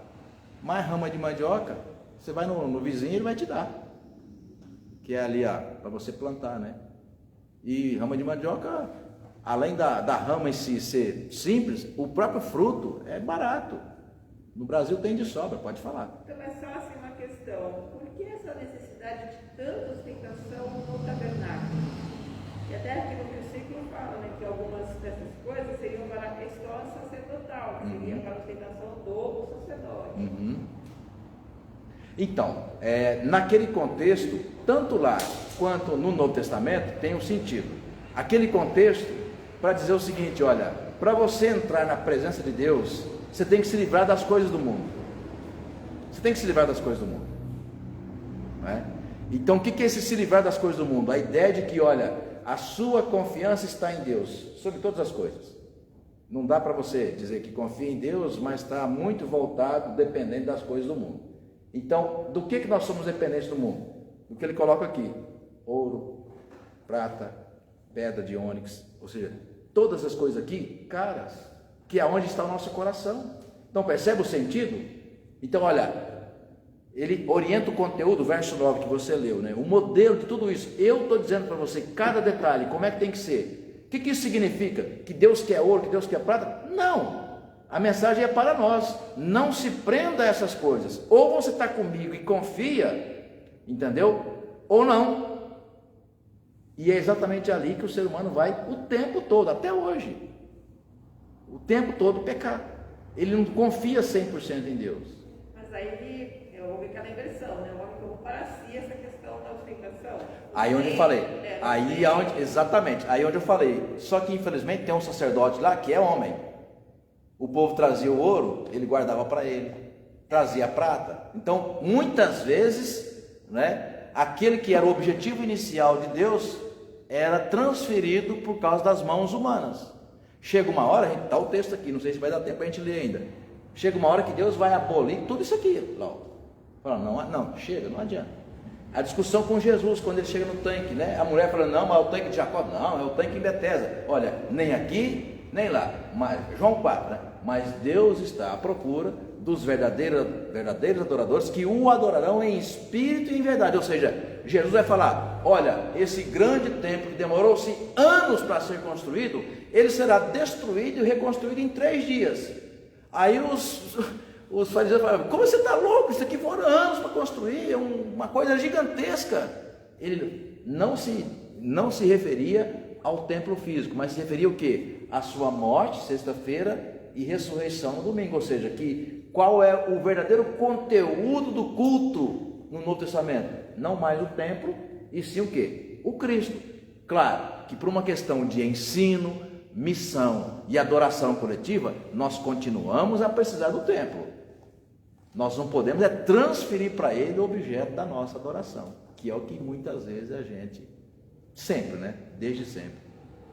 Mas rama de mandioca, você vai no vizinho e ele vai te dar, que é ali para você plantar, né? E rama de mandioca, além da rama em si ser simples, o próprio fruto é barato. No Brasil tem de sobra, pode falar.
Então é só assim uma questão, por que essa necessidade de tanta ostentação no tabernáculo? E até aqui no versículo fala, né, que algumas dessas coisas seriam para a escola sacerdotal, que seria para a ostentação do sacerdote.
Então, naquele contexto, tanto lá quanto no Novo Testamento, tem um sentido. Aquele contexto, para dizer o seguinte, olha, para você entrar na presença de Deus, você tem que se livrar das coisas do mundo. Você tem que se livrar das coisas do mundo. Não é? Então, o que é esse se livrar das coisas do mundo? A ideia de que, olha, a sua confiança está em Deus, sobre todas as coisas. Não dá para você dizer que confia em Deus, mas está muito voltado, dependente das coisas do mundo. Então, do que nós somos dependentes do mundo? Do que ele coloca aqui: ouro, prata, pedra de ônix, ou seja, todas as coisas aqui, caras, que é onde está o nosso coração. Então, percebe o sentido? Então, olha, ele orienta o conteúdo, verso 9 que você leu, né? O modelo de tudo isso. Eu estou dizendo para você, cada detalhe, como é que tem que ser. O que isso significa? Que Deus quer ouro, que Deus quer prata? Não! A mensagem é para nós. Não se prenda a essas coisas. Ou você está comigo e confia, entendeu? Ou não. E é exatamente ali que o ser humano vai o tempo todo, até hoje. O tempo todo pecar. Ele não confia 100% em Deus.
Mas aí houve aquela inversão, né? O homem tomou para si essa questão da ostentação.
Aí onde eu falei, exatamente, aí onde eu falei, só que infelizmente tem um sacerdote lá que é homem. O povo trazia o ouro, ele guardava para ele, trazia a prata. Então, muitas vezes, né, aquele que era o objetivo inicial de Deus era transferido por causa das mãos humanas. Chega uma hora, está o texto aqui, não sei se vai dar tempo para a gente ler ainda. Chega uma hora que Deus vai abolir tudo isso aqui. Fala, não, chega, não adianta. A discussão com Jesus, quando ele chega no tanque, né? A mulher fala, não, mas é o tanque de Jacó. Não, é o tanque em Betesda. Olha, nem aqui, nem lá. Mas, João 4, né? Mas Deus está à procura dos verdadeiros adoradores que o adorarão em espírito e em verdade. Ou seja, Jesus vai falar, olha, esse grande templo que demorou-se anos para ser construído, ele será destruído e reconstruído em 3 dias. Aí os fariseus falaram, como você está louco? Isso aqui foram anos para construir, é uma coisa gigantesca. Ele não se referia ao templo físico, mas se referia o quê? A sua morte, sexta-feira, e ressurreição no domingo. Ou seja, qual é o verdadeiro conteúdo do culto no Novo Testamento? Não mais o templo, e sim o quê? O Cristo. Claro que por uma questão de ensino, missão e adoração coletiva, nós continuamos a precisar do templo. Nós não podemos transferir para ele o objeto da nossa adoração, que é o que muitas vezes a gente, sempre, né? Desde sempre,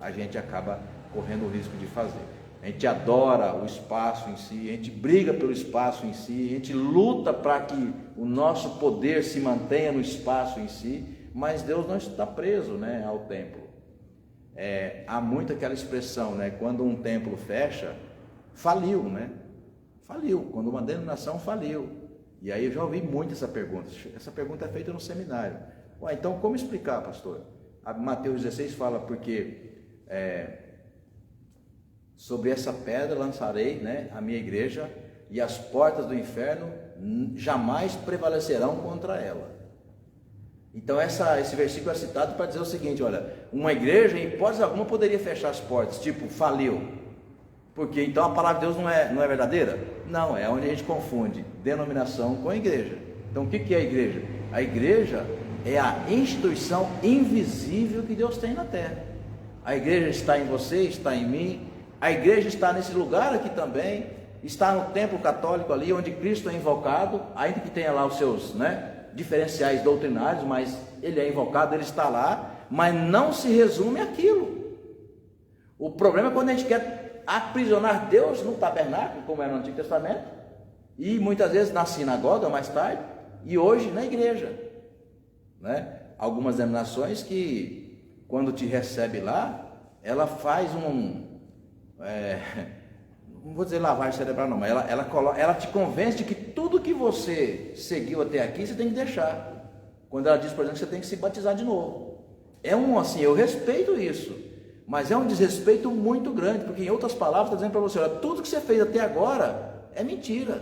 a gente acaba correndo o risco de fazer. A gente adora o espaço em si, a gente briga pelo espaço em si, a gente luta para que o nosso poder se mantenha no espaço em si, mas Deus não está preso, né, ao templo. Há muito aquela expressão, né, quando um templo fecha, faliu, né? Faliu, quando uma denominação faliu. E aí eu já ouvi muito essa pergunta. Essa pergunta é feita no seminário. Então como explicar, pastor? Mateus 16 fala, porque sobre essa pedra lançarei, né, a minha igreja, e as portas do inferno jamais prevalecerão contra ela. Então esse versículo é citado para dizer o seguinte, olha, uma igreja em hipótese alguma poderia fechar as portas, tipo, faliu, porque então a palavra de Deus não é verdadeira? Não, é onde a gente confunde denominação com a igreja. Então o que é a igreja? A igreja é a instituição invisível que Deus tem na terra. A igreja está em você, está em mim, a igreja está nesse lugar aqui também, está no templo católico ali, onde Cristo é invocado, ainda que tenha lá os seus, né, diferenciais doutrinários, mas ele é invocado, ele está lá, mas não se resume àquilo. O problema é quando a gente quer aprisionar Deus no tabernáculo, como era no Antigo Testamento, e muitas vezes na sinagoga mais tarde, e hoje na igreja, né? Algumas denominações que quando te recebe lá, ela faz não vou dizer lavagem cerebral não, mas ela te convence de que tudo que você seguiu até aqui, você tem que deixar. Quando ela diz, por exemplo, que você tem que se batizar de novo. Eu respeito isso, mas é um desrespeito muito grande, porque em outras palavras está dizendo para você, olha, tudo que você fez até agora é mentira.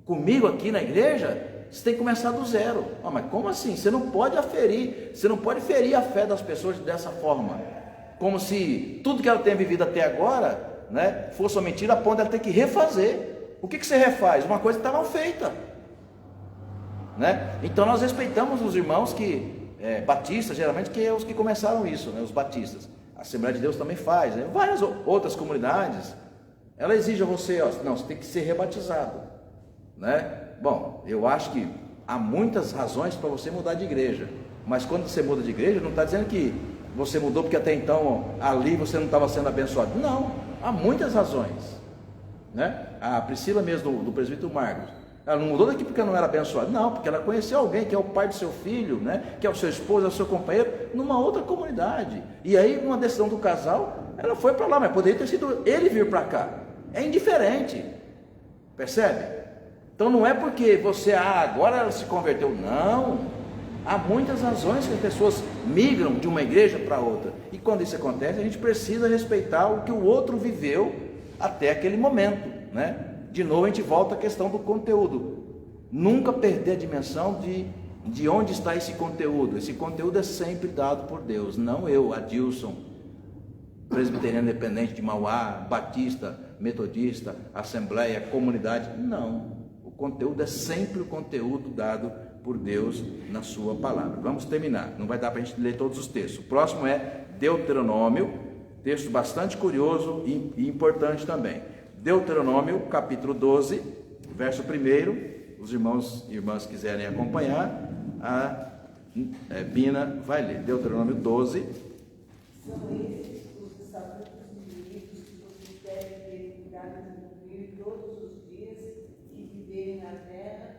Comigo aqui na igreja, você tem que começar do zero. Mas como assim? Você não pode ferir a fé das pessoas dessa forma. Como se tudo que ela tem vivido até agora, né, fosse uma mentira, a ponto de ela ter que refazer. O que você refaz? Uma coisa que está mal feita, né? Então nós respeitamos os irmãos que, batistas, geralmente, que é os que começaram isso, né? Os batistas. A Assembleia de Deus também faz, né? Várias outras comunidades, ela exige a você, não, você tem que ser rebatizado, né? Bom, eu acho que há muitas razões para você mudar de igreja, mas quando você muda de igreja, não está dizendo que você mudou porque até então ali você não estava sendo abençoado. Não, há muitas razões, né? A Priscila mesmo do presbítero Marcos, ela não mudou daqui porque não era abençoada, não, porque ela conheceu alguém que é o pai do seu filho, né? Que é o seu esposo, é o seu companheiro, numa outra comunidade. E aí, numa decisão do casal, ela foi para lá, mas poderia ter sido ele vir para cá. É indiferente, percebe? Então não é porque você, agora ela se converteu, não. Há muitas razões que as pessoas migram de uma igreja para outra. E quando isso acontece, a gente precisa respeitar o que o outro viveu até aquele momento, né? De novo a gente volta à questão do conteúdo. Nunca perder a dimensão de onde está esse conteúdo. Esse conteúdo é sempre dado por Deus, não eu, Adilson, presbiteriano independente de Mauá, batista, metodista, assembleia, comunidade. Não. O conteúdo é sempre o conteúdo dado por Deus na sua palavra. Vamos terminar, não vai dar para a gente ler todos os textos. O próximo é Deuteronômio, texto bastante curioso e importante também. Deuteronômio, capítulo 12, verso 1. Os irmãos e irmãs quiserem acompanhar, a Bina vai ler. Deuteronômio 12.
São esses os estatutos e juízos que vocês devem ter cuidado de cumprir todos os dias que viverem na terra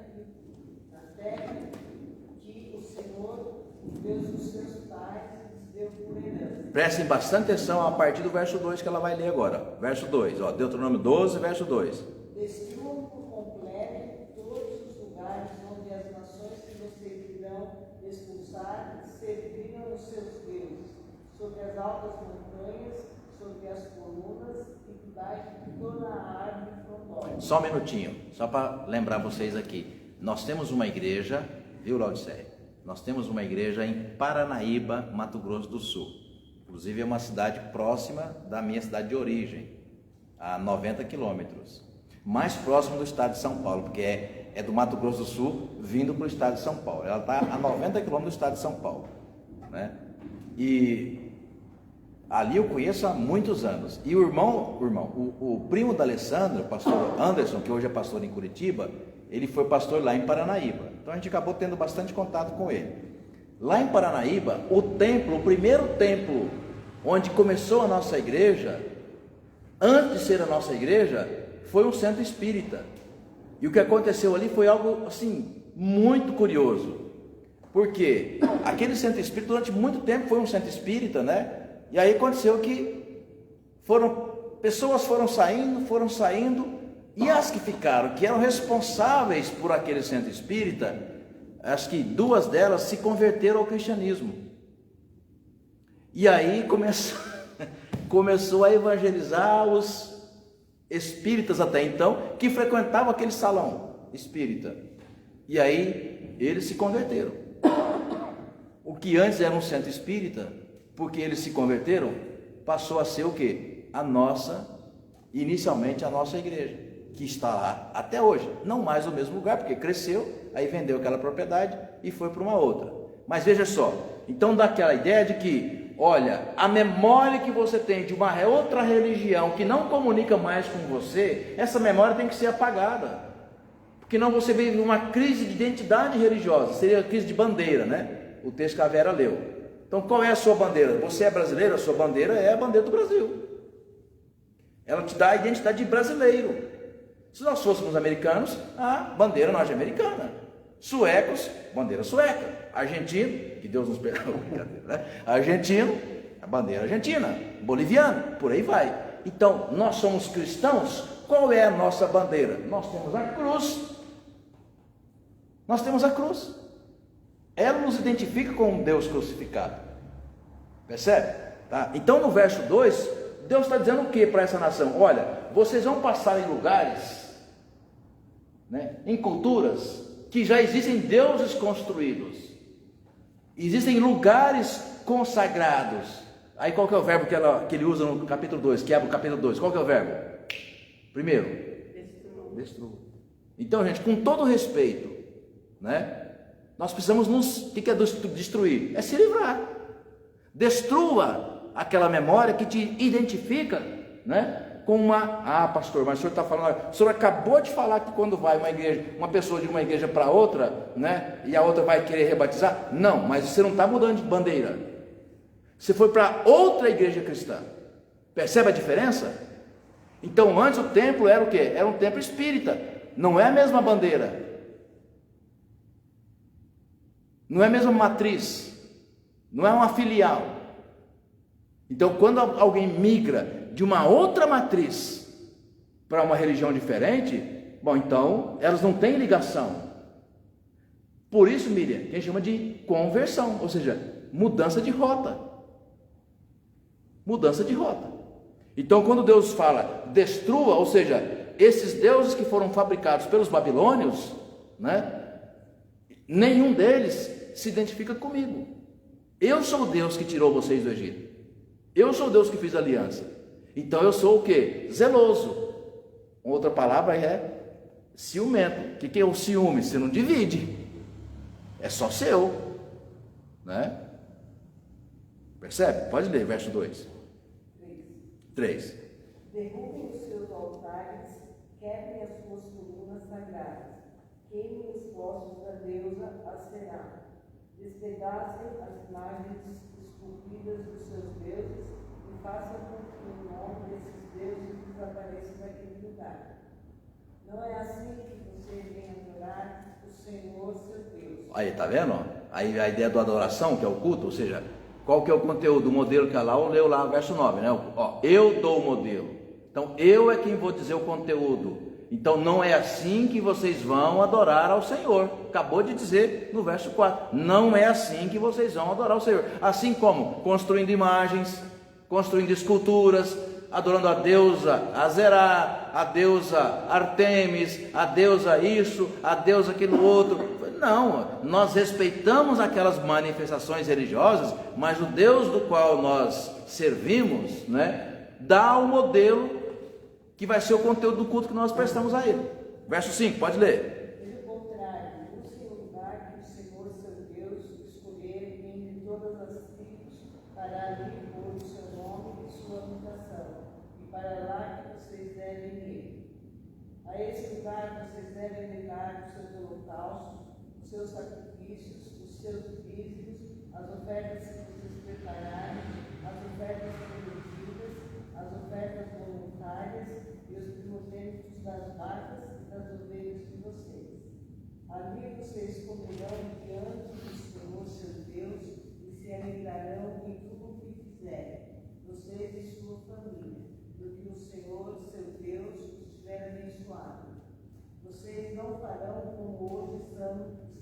que o Senhor, o Deus dos seus pais, lhes deu por herança.
Prestem bastante atenção a partir do verso 2 que ela vai ler agora. Verso 2, Deuteronômio 12, verso 2.
Destruam por completo todos os lugares onde as nações que vocês irão expulsar serviram os seus deuses, sobre as altas montanhas, sobre as colunas e debaixo de toda a árvore frondosa.
Só um minutinho, só para lembrar vocês aqui. Nós temos uma igreja, viu, Laodiceia? Nós temos uma igreja em Paranaíba, Mato Grosso do Sul. Inclusive é uma cidade próxima da minha cidade de origem, a 90 quilômetros. Mais próximo do estado de São Paulo, porque é do Mato Grosso do Sul, vindo para o estado de São Paulo. Ela está a 90 quilômetros do estado de São Paulo, né? E ali eu conheço há muitos anos. E o primo da Alessandra, o pastor Anderson, que hoje é pastor em Curitiba, ele foi pastor lá em Paranaíba. Então a gente acabou tendo bastante contato com ele. Lá em Paranaíba, o primeiro templo onde começou a nossa igreja, antes de ser a nossa igreja, foi um centro espírita. E o que aconteceu ali foi algo assim muito curioso. Porque aquele centro espírita durante muito tempo foi um centro espírita, né? E aí aconteceu que pessoas foram saindo, e as que ficaram, que eram responsáveis por aquele centro espírita, acho que 2 delas se converteram ao cristianismo. E aí começou a evangelizar os espíritas até então, que frequentavam aquele salão espírita. E aí eles se converteram. O que antes era um centro espírita, porque eles se converteram, passou a ser o quê? Inicialmente a nossa igreja, que está lá até hoje, não mais no mesmo lugar, porque cresceu, aí vendeu aquela propriedade e foi para uma outra. Mas veja só, então dá aquela ideia de que, olha, a memória que você tem de uma outra religião que não comunica mais com você, essa memória tem que ser apagada, porque não você vive numa crise de identidade religiosa, seria a crise de bandeira, né? O texto que a Vera leu. Então qual é a sua bandeira? Você é brasileiro, a sua bandeira é a bandeira do Brasil. Ela te dá a identidade de brasileiro. Se nós fôssemos americanos, a bandeira norte-americana. Suecos, bandeira sueca. Argentino, que Deus nos perdoe, né? Argentino, a bandeira argentina. Boliviano, por aí vai. Então, nós somos cristãos, qual é a nossa bandeira? Nós temos a cruz. Nós temos a cruz. Ela nos identifica com um Deus crucificado. Percebe? Tá? Então, no verso 2, Deus está dizendo o que para essa nação? Olha, vocês vão passar em lugares, né, em culturas que já existem deuses construídos, existem lugares consagrados. Aí qual que é o verbo que ele usa no capítulo 2, que abre o capítulo 2? Qual que é o verbo? Primeiro, destrua. Então, gente, com todo respeito, né? Nós precisamos o que é destruir? É se livrar. Destrua aquela memória que te identifica, né? Com pastor, mas o senhor está falando, o senhor acabou de falar que quando vai uma pessoa de uma igreja para outra, né? E a outra vai querer rebatizar? Não, mas você não está mudando de bandeira. Você foi para outra igreja cristã. Percebe a diferença? Então, antes o templo era o quê? Era um templo espírita. Não é a mesma bandeira. Não é a mesma matriz. Não é uma filial. Então, quando alguém migra de uma outra matriz para uma religião diferente, bom, então elas não têm ligação. Por isso, Miriam, que a gente chama de conversão, ou seja, mudança de rota. Mudança de rota. Então, quando Deus fala destrua, ou seja, esses deuses que foram fabricados pelos babilônios, né? Nenhum deles se identifica comigo. Eu sou o Deus que tirou vocês do Egito. Eu sou o Deus que fiz aliança. Então eu sou o quê? Zeloso. Outra palavra é ciumento. O que é o ciúme? Você não divide. É só seu, né? Percebe? Pode ler, verso 2. 3.
Derrubem os seus altares, quebrem as suas colunas sagradas, queimem os postos da deusa Aserá, despedacem as imagens esculpidas dos seus deuses e façam com que o nome desses deuses desapareça daquele lugar. Não é assim que você vem adorar o Senhor, seu Deus.
Aí, tá vendo? Aí a ideia da adoração, que é o culto, ou seja, qual que é o conteúdo, o modelo que ela leu lá, verso 9, né? Ó, eu dou o modelo. Então, eu é quem vou dizer o conteúdo. Então, não é assim que vocês vão adorar ao Senhor. Acabou de dizer no verso 4. Não é assim que vocês vão adorar ao Senhor. Assim como construindo imagens, construindo esculturas, adorando a deusa Aserá, a deusa Artemis, a deusa isso, a deusa aquilo outro. Não, nós respeitamos aquelas manifestações religiosas, mas o Deus do qual nós servimos, né, dá o modelo que vai ser o conteúdo do culto que nós prestamos a Ele. Verso 5, pode ler.
Pelo contrário, busquem o lugar que o Senhor, seu Deus, escolher entre todas as tribos, para ali pôr o seu nome e sua habitação, e para lá que vocês devem ir. A esse lugar vocês devem levar os seus holocaustos, os seus sacrifícios, os seus dízimos, as ofertas que vocês prepararem, as ofertas produzidas, as ofertas voluntárias e os primogênitos das vacas e das ovelhas de vocês. Ali vocês comerão diante do Senhor, seu Deus, e se alegrarão em tudo o que fizerem, vocês e sua família, do que o Senhor, seu Deus, os tiver abençoado. Vocês não farão como hoje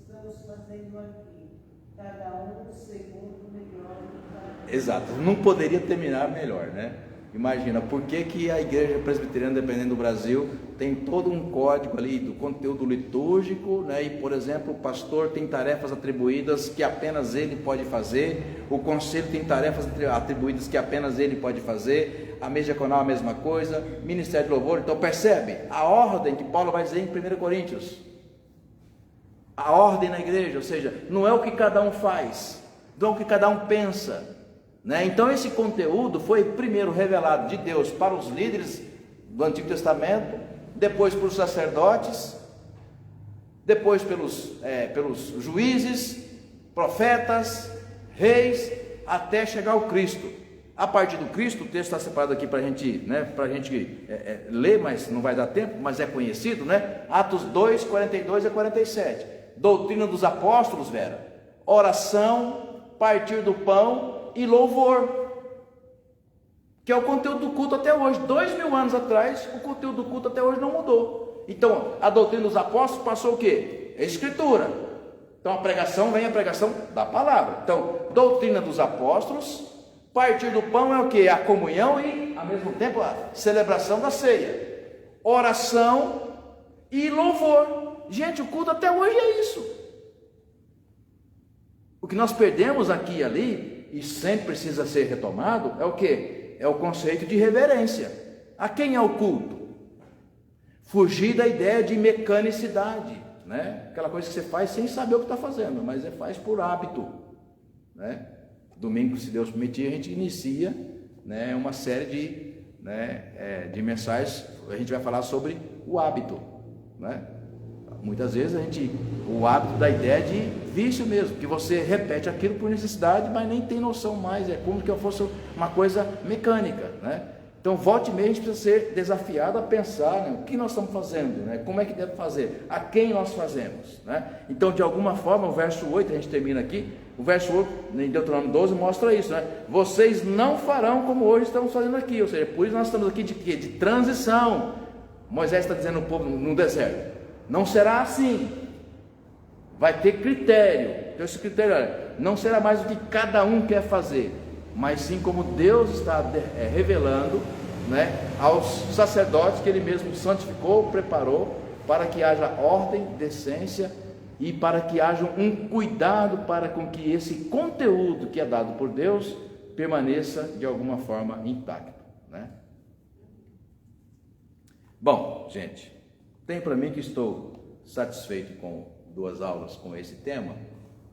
estamos fazendo aqui, cada um segundo o melhor do cada.
Exato, não poderia terminar melhor, né? Imagina, por que a igreja presbiteriana, dependendo do Brasil, tem todo um código ali do conteúdo litúrgico, né? E, por exemplo, o pastor tem tarefas atribuídas que apenas ele pode fazer, o conselho tem tarefas atribuídas que apenas ele pode fazer, a mesa diaconal a mesma coisa, ministério de louvor. Então percebe a ordem que Paulo vai dizer em 1 Coríntios, a ordem na igreja, ou seja, não é o que cada um faz, não é o que cada um pensa, né? Então esse conteúdo foi primeiro revelado de Deus para os líderes do Antigo Testamento, depois para os sacerdotes, depois pelos juízes, profetas, reis, até chegar ao Cristo. A partir do Cristo, o texto está separado aqui para a gente, né, ler, mas não vai dar tempo, mas é conhecido, né? Atos 2, 42 a 47. Doutrina dos apóstolos, Vera, oração, partir do pão e louvor, que é o conteúdo do culto até hoje. 2000 anos atrás, o conteúdo do culto até hoje não mudou. Então, a doutrina dos apóstolos passou o quê? A escritura. Então, a pregação vem a pregação da palavra. Então, doutrina dos apóstolos, partir do pão é o quê? A comunhão e, ao mesmo tempo, a celebração da ceia. Oração e louvor. Gente, o culto até hoje é isso. O que nós perdemos aqui e ali, e sempre precisa ser retomado, é o quê? É o conceito de reverência. A quem é o culto? Fugir da ideia de mecanicidade, né? Aquela coisa que você faz sem saber o que está fazendo, mas você faz por hábito, né? Domingo, se Deus permitir, a gente inicia, né, uma série de mensagens. A gente vai falar sobre o hábito, né? Muitas vezes o hábito da ideia de vício mesmo, que você repete aquilo por necessidade, mas nem tem noção mais, é como que eu fosse uma coisa mecânica, né? Então, volta e meia, a gente precisa ser desafiado a pensar, né, o que nós estamos fazendo, né, como é que deve fazer, a quem nós fazemos, né? Então, de alguma forma, o verso 8, a gente termina aqui, o verso 8, em Deuteronômio 12, mostra isso, né? Vocês não farão como hoje estamos fazendo aqui, ou seja, por isso nós estamos aqui de quê? De transição. Moisés está dizendo ao povo no deserto, não será assim, vai ter critério. Então, esse critério, olha, não será mais o que cada um quer fazer, mas sim como Deus está revelando, né, aos sacerdotes que Ele mesmo santificou, preparou, para que haja ordem, decência e para que haja um cuidado para com que esse conteúdo que é dado por Deus permaneça de alguma forma intacto, né? Bom, gente, tenho para mim que estou satisfeito com 2 aulas com esse tema.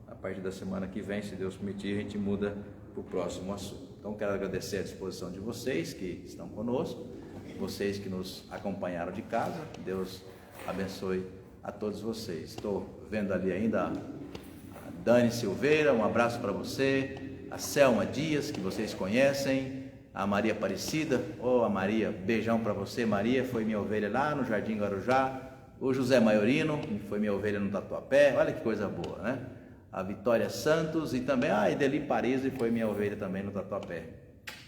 A partir da semana que vem, se Deus permitir, a gente muda para o próximo assunto. Então, quero agradecer a disposição de vocês que estão conosco, vocês que nos acompanharam de casa. Deus abençoe a todos vocês. Estou vendo ali ainda a Dani Silveira, um abraço para você, a Selma Dias, que vocês conhecem, a Maria Aparecida, a Maria, beijão para você, Maria, foi minha ovelha lá no Jardim Guarujá, o José Maiorino, foi minha ovelha no Tatuapé, olha que coisa boa, né? A Vitória Santos e também a Edeli Paris, foi minha ovelha também no Tatuapé.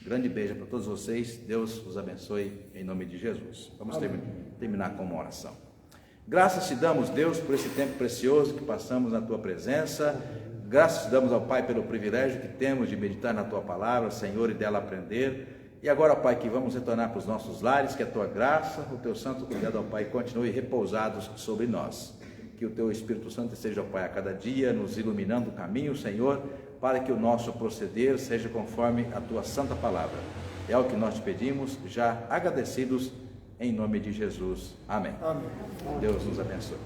Grande beijo para todos vocês, Deus os abençoe em nome de Jesus. Vamos terminar com uma oração. Graças te damos, Deus, por esse tempo precioso que passamos na tua presença. Graças te damos ao Pai pelo privilégio que temos de meditar na tua palavra, Senhor, e dela aprender. E agora, Pai, que vamos retornar para os nossos lares, que a tua graça, o teu santo cuidado, ó Pai, continue repousados sobre nós. Que o teu Espírito Santo esteja, ó Pai, a cada dia nos iluminando o caminho, Senhor, para que o nosso proceder seja conforme a tua santa palavra. É o que nós te pedimos, já agradecidos, em nome de Jesus. Amém.
Amém.
Deus nos abençoe.